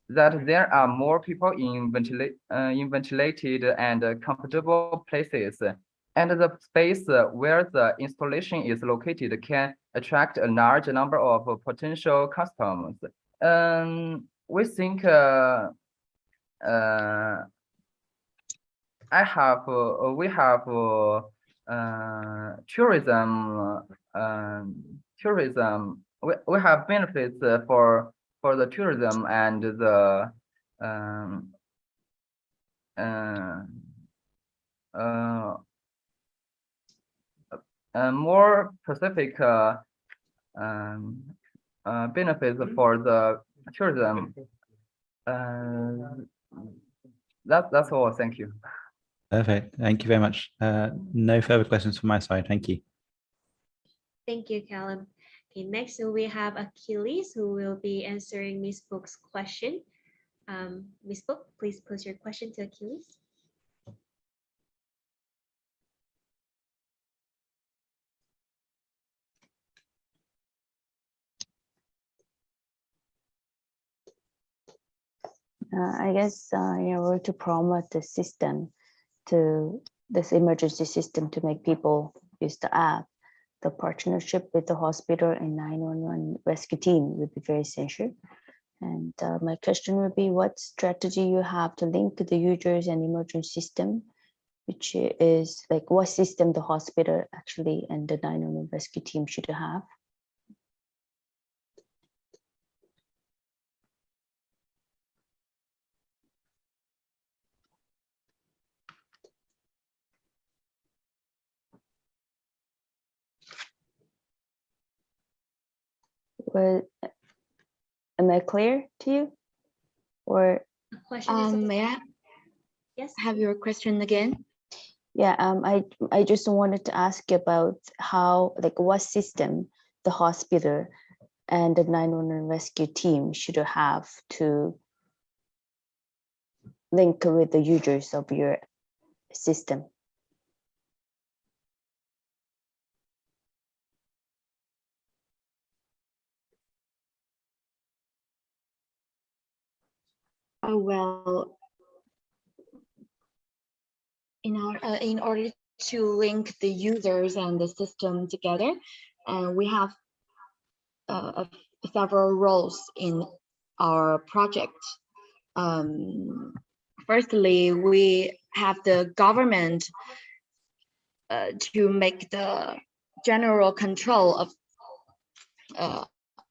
that there are more people in ventilated and comfortable places, and the space where the installation is located can attract a large number of potential customers. We think we have tourism. We have benefits for the tourism and the more specific benefits for the tourism. That's all. Thank you. Perfect. Thank you very much. No further questions from my side. Thank you. Thank you, Callum. Okay, next we have Achilles, who will be answering Miss Book's question. Miss Book, please pose your question to Achilles. I guess in order to promote the system, to this emergency system, to make people use the app, the partnership with the hospital and 911 rescue team would be very essential. And my question would be, what strategy you have to link the users and emergency system, which is like what system the hospital actually and the 911 rescue team should have? Well, am I clear to you? Or may I have your question again? Yeah, I just wanted to ask about how, like, what system the hospital and the 911 rescue team should have to link with the users of your system. Oh, well, in order to link the users and the system together, we have several roles in our project. Firstly, we have the government to make the general control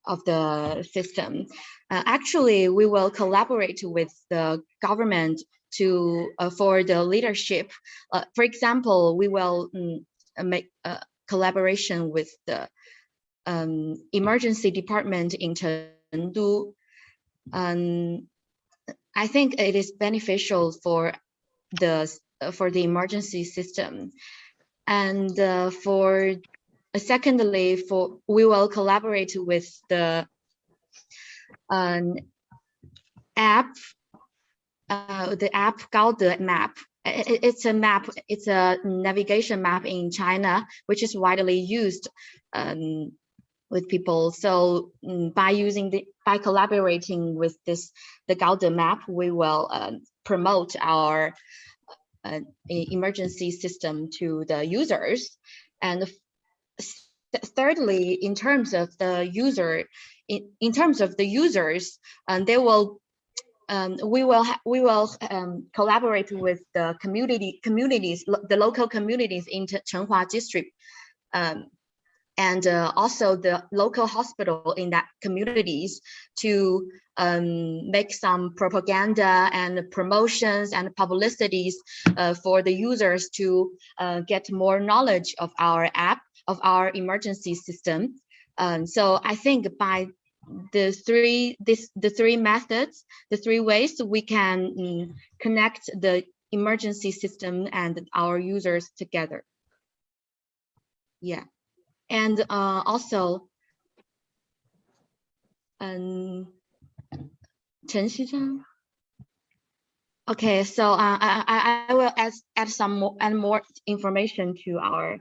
of the system. Actually, we will collaborate with the government to for the leadership. For example, we will make a collaboration with the emergency department in Chengdu. I think it is beneficial for the emergency system. And secondly, we will collaborate with the app, the app WeGO map. It's a map. It's a navigation map in China, which is widely used with people. So by collaborating with the WeGO map, we will promote our emergency system to the users. And thirdly, in terms of the users, they will we will collaborate with the communities, the local communities in Chenghua district, and also the local hospital in that communities to make some propaganda and promotions and publicities for the users to get more knowledge of our app, of our emergency system. So I think by the three methods, the three ways we can connect the emergency system and our users together. Yeah. And also, Chen Xizhang. Okay, so I will add some more information to our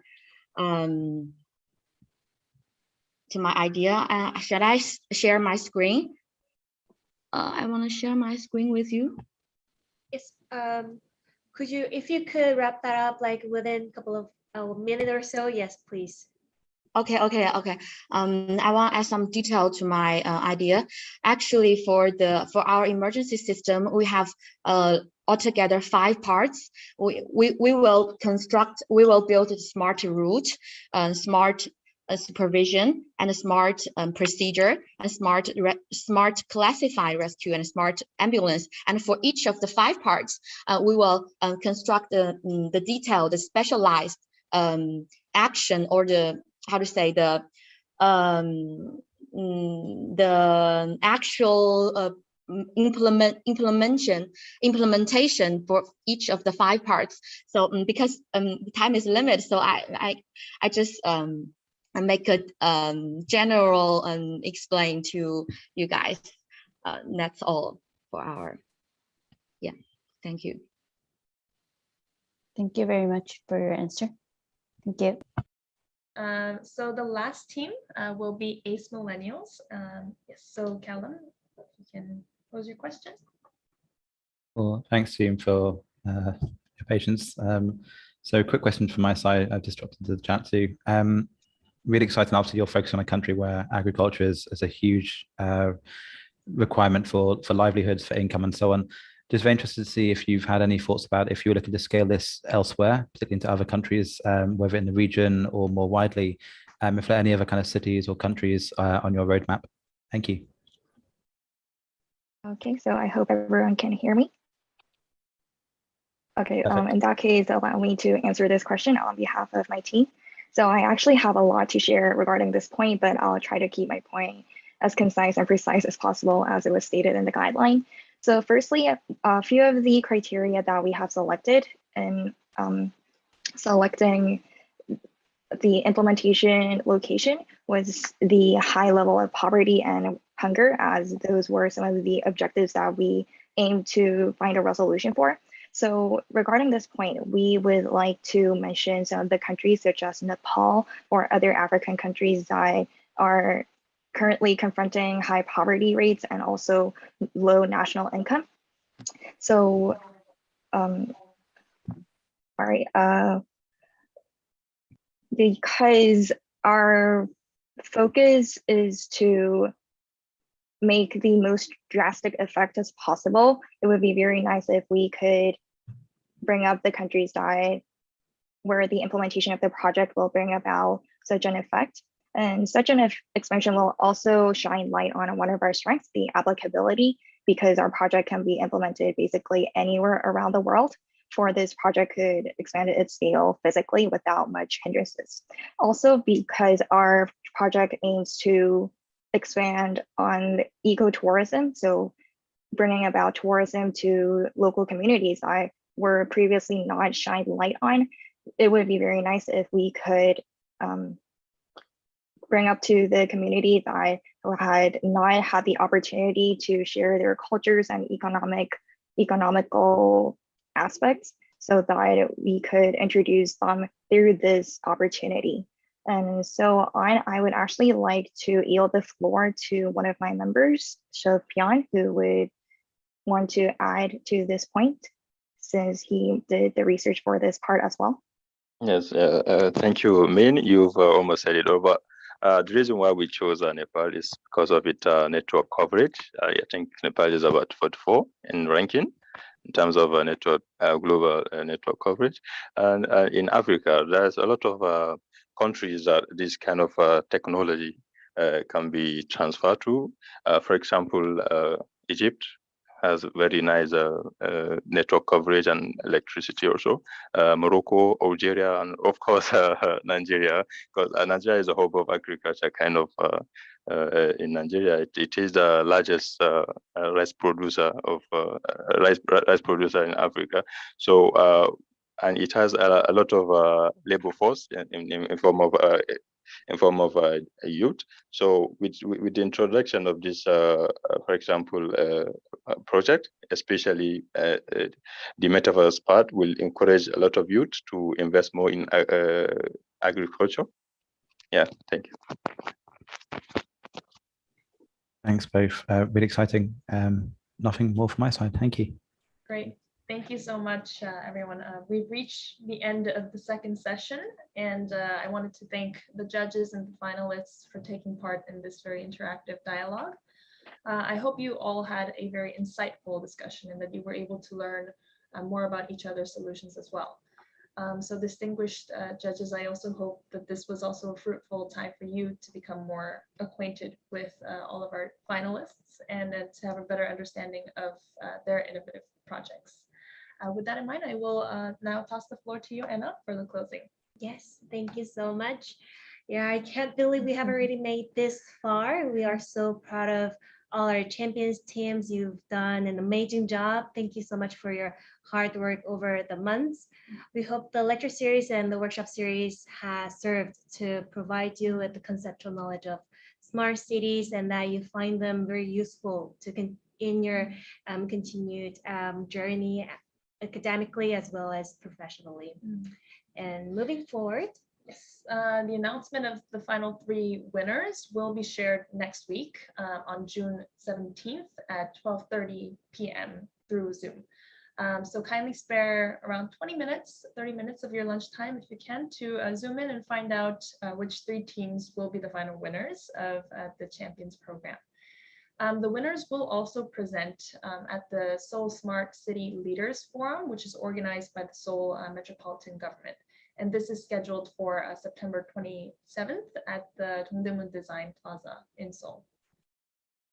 to my idea. Should I share my screen? I want to share my screen with you. Yes. Could you, if you could wrap that up like within a couple of minutes or so? Yes, please. Okay. I want to add some detail to my idea. Actually, for our emergency system, we have altogether 5 parts. We will build a smart route, smart supervision, and a smart procedure, and smart classify rescue, and smart ambulance. And for each of the 5 parts, we will construct the detailed, the specialized action, or the the actual implementation for each of the 5 parts. So because time is limited, so I just I make a general explain to you guys. That's all for our, yeah, thank you. Thank you very much for your answer. Thank you. So the last team will be Ace Millennials. Yes, so Callum, you can pose your question. Well, thanks, team, for your patience. So quick question from my side. I've just dropped into the chat too. Really exciting. Obviously, you're focused on a country where agriculture is a huge requirement for livelihoods, for income, and so on. Just very interested to see if you've had any thoughts about if you're looking to scale this elsewhere, particularly into other countries, whether in the region or more widely, if there are any other kind of cities or countries on your roadmap. Thank you. Okay, so I hope everyone can hear me. Okay, Perfect. in that case, allow me to answer this question on behalf of my team. So I actually have a lot to share regarding this point, but I'll try to keep my point as concise and precise as possible as it was stated in the guideline. So firstly, a few of the criteria that we have selected in selecting the implementation location was the high level of poverty and hunger, as those were some of the objectives that we aim to find a resolution for. So regarding this point, we would like to mention some of the countries such as Nepal or other African countries that are currently confronting high poverty rates and also low national income. So, because our focus is to make the most drastic effect as possible, it would be very nice if we could bring up the countries that where the implementation of the project will bring about such an effect. And such an expansion will also shine light on one of our strengths, the applicability, because our project can be implemented basically anywhere around the world. For this project could expand its scale physically without much hindrances. Also, because our project aims to expand on ecotourism, so bringing about tourism to local communities that were previously not shined light on, it would be very nice if we could bring up to the community that had not had the opportunity to share their cultures and economical aspects, so that we could introduce them through this opportunity. And so on, I would actually like to yield the floor to one of my members, Shofyan, who would want to add to this point, since he did the research for this part as well. Yes, thank you, Min. You've almost said it all, but the reason why we chose Nepal is because of its network coverage. I think Nepal is about 44 in ranking in terms of network global network coverage. And in Africa, there's a lot of countries that this kind of technology can be transferred to. For example, Egypt has very nice network coverage and electricity also. Morocco, Algeria, and of course Nigeria, because Nigeria is a hub of agriculture kind of in Nigeria. It is the largest rice producer of rice producer in Africa. So and it has a lot of labor force in form of youth. So with the introduction of this, for example, project, especially the metaverse part, will encourage a lot of youth to invest more in agriculture. Yeah, thank you. Thanks both. Really exciting. Nothing more from my side. Thank you. Great. Thank you so much, everyone. We've reached the end of the second session, and I wanted to thank the judges and the finalists for taking part in this very interactive dialogue. I hope you all had a very insightful discussion and that you were able to learn more about each other's solutions as well. So distinguished judges, I also hope that this was also a fruitful time for you to become more acquainted with all of our finalists and to have a better understanding of their innovative projects. With that in mind, I will now toss the floor to you, Anna, for the closing. Yes, thank you so much. Yeah, I can't believe we have already made this far. We are so proud of all our champions teams. You've done an amazing job. Thank you so much for your hard work over the months. We hope the lecture series and the workshop series has served to provide you with the conceptual knowledge of smart cities and that you find them very useful to in your continued journey academically as well as professionally. And moving forward, yes, the announcement of the final 3 winners will be shared next week on June 17th at 12:30 p.m. through Zoom. So kindly spare around 20 minutes, 30 minutes of your lunchtime if you can to Zoom in and find out which 3 teams will be the final winners of the Champions program. The winners will also present at the Seoul Smart City Leaders Forum, which is organized by the Seoul Metropolitan Government. And this is scheduled for September 27th at the Dongdaemun Design Plaza in Seoul.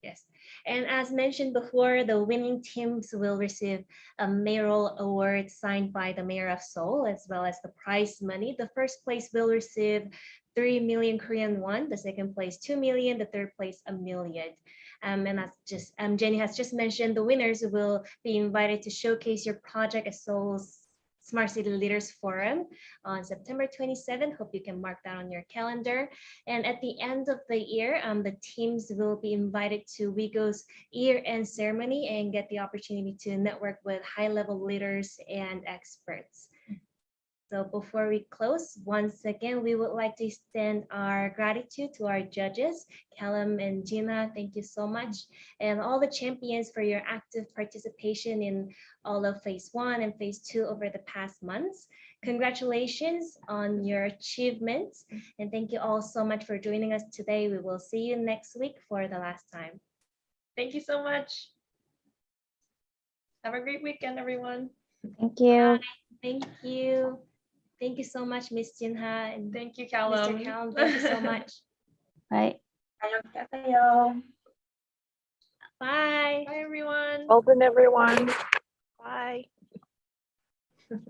Yes, and as mentioned before, the winning teams will receive a mayoral award signed by the mayor of Seoul, as well as the prize money. The first place will receive 3 million Korean won, the second place 2 million, the third place 1 million. And that's just Jenny has just mentioned, the winners will be invited to showcase your project at Seoul's Smart City Leaders Forum on September 27th. Hope you can mark that on your calendar. And at the end of the year, the teams will be invited to WeGo's year-end ceremony and get the opportunity to network with high-level leaders and experts. So before we close, once again, we would like to extend our gratitude to our judges, Callum and Gina. Thank you so much. And all the champions for your active participation in all of phase 1 and phase 2 over the past months. Congratulations on your achievements. And thank you all so much for joining us today. We will see you next week for the last time. Thank you so much. Have a great weekend, everyone. Thank you. Bye. Thank you. Thank you so much, Ms. Jinha, and thank you, Callum. Mr. Callum. Thank you so much. Bye. Bye. Bye, everyone. Open everyone. Bye.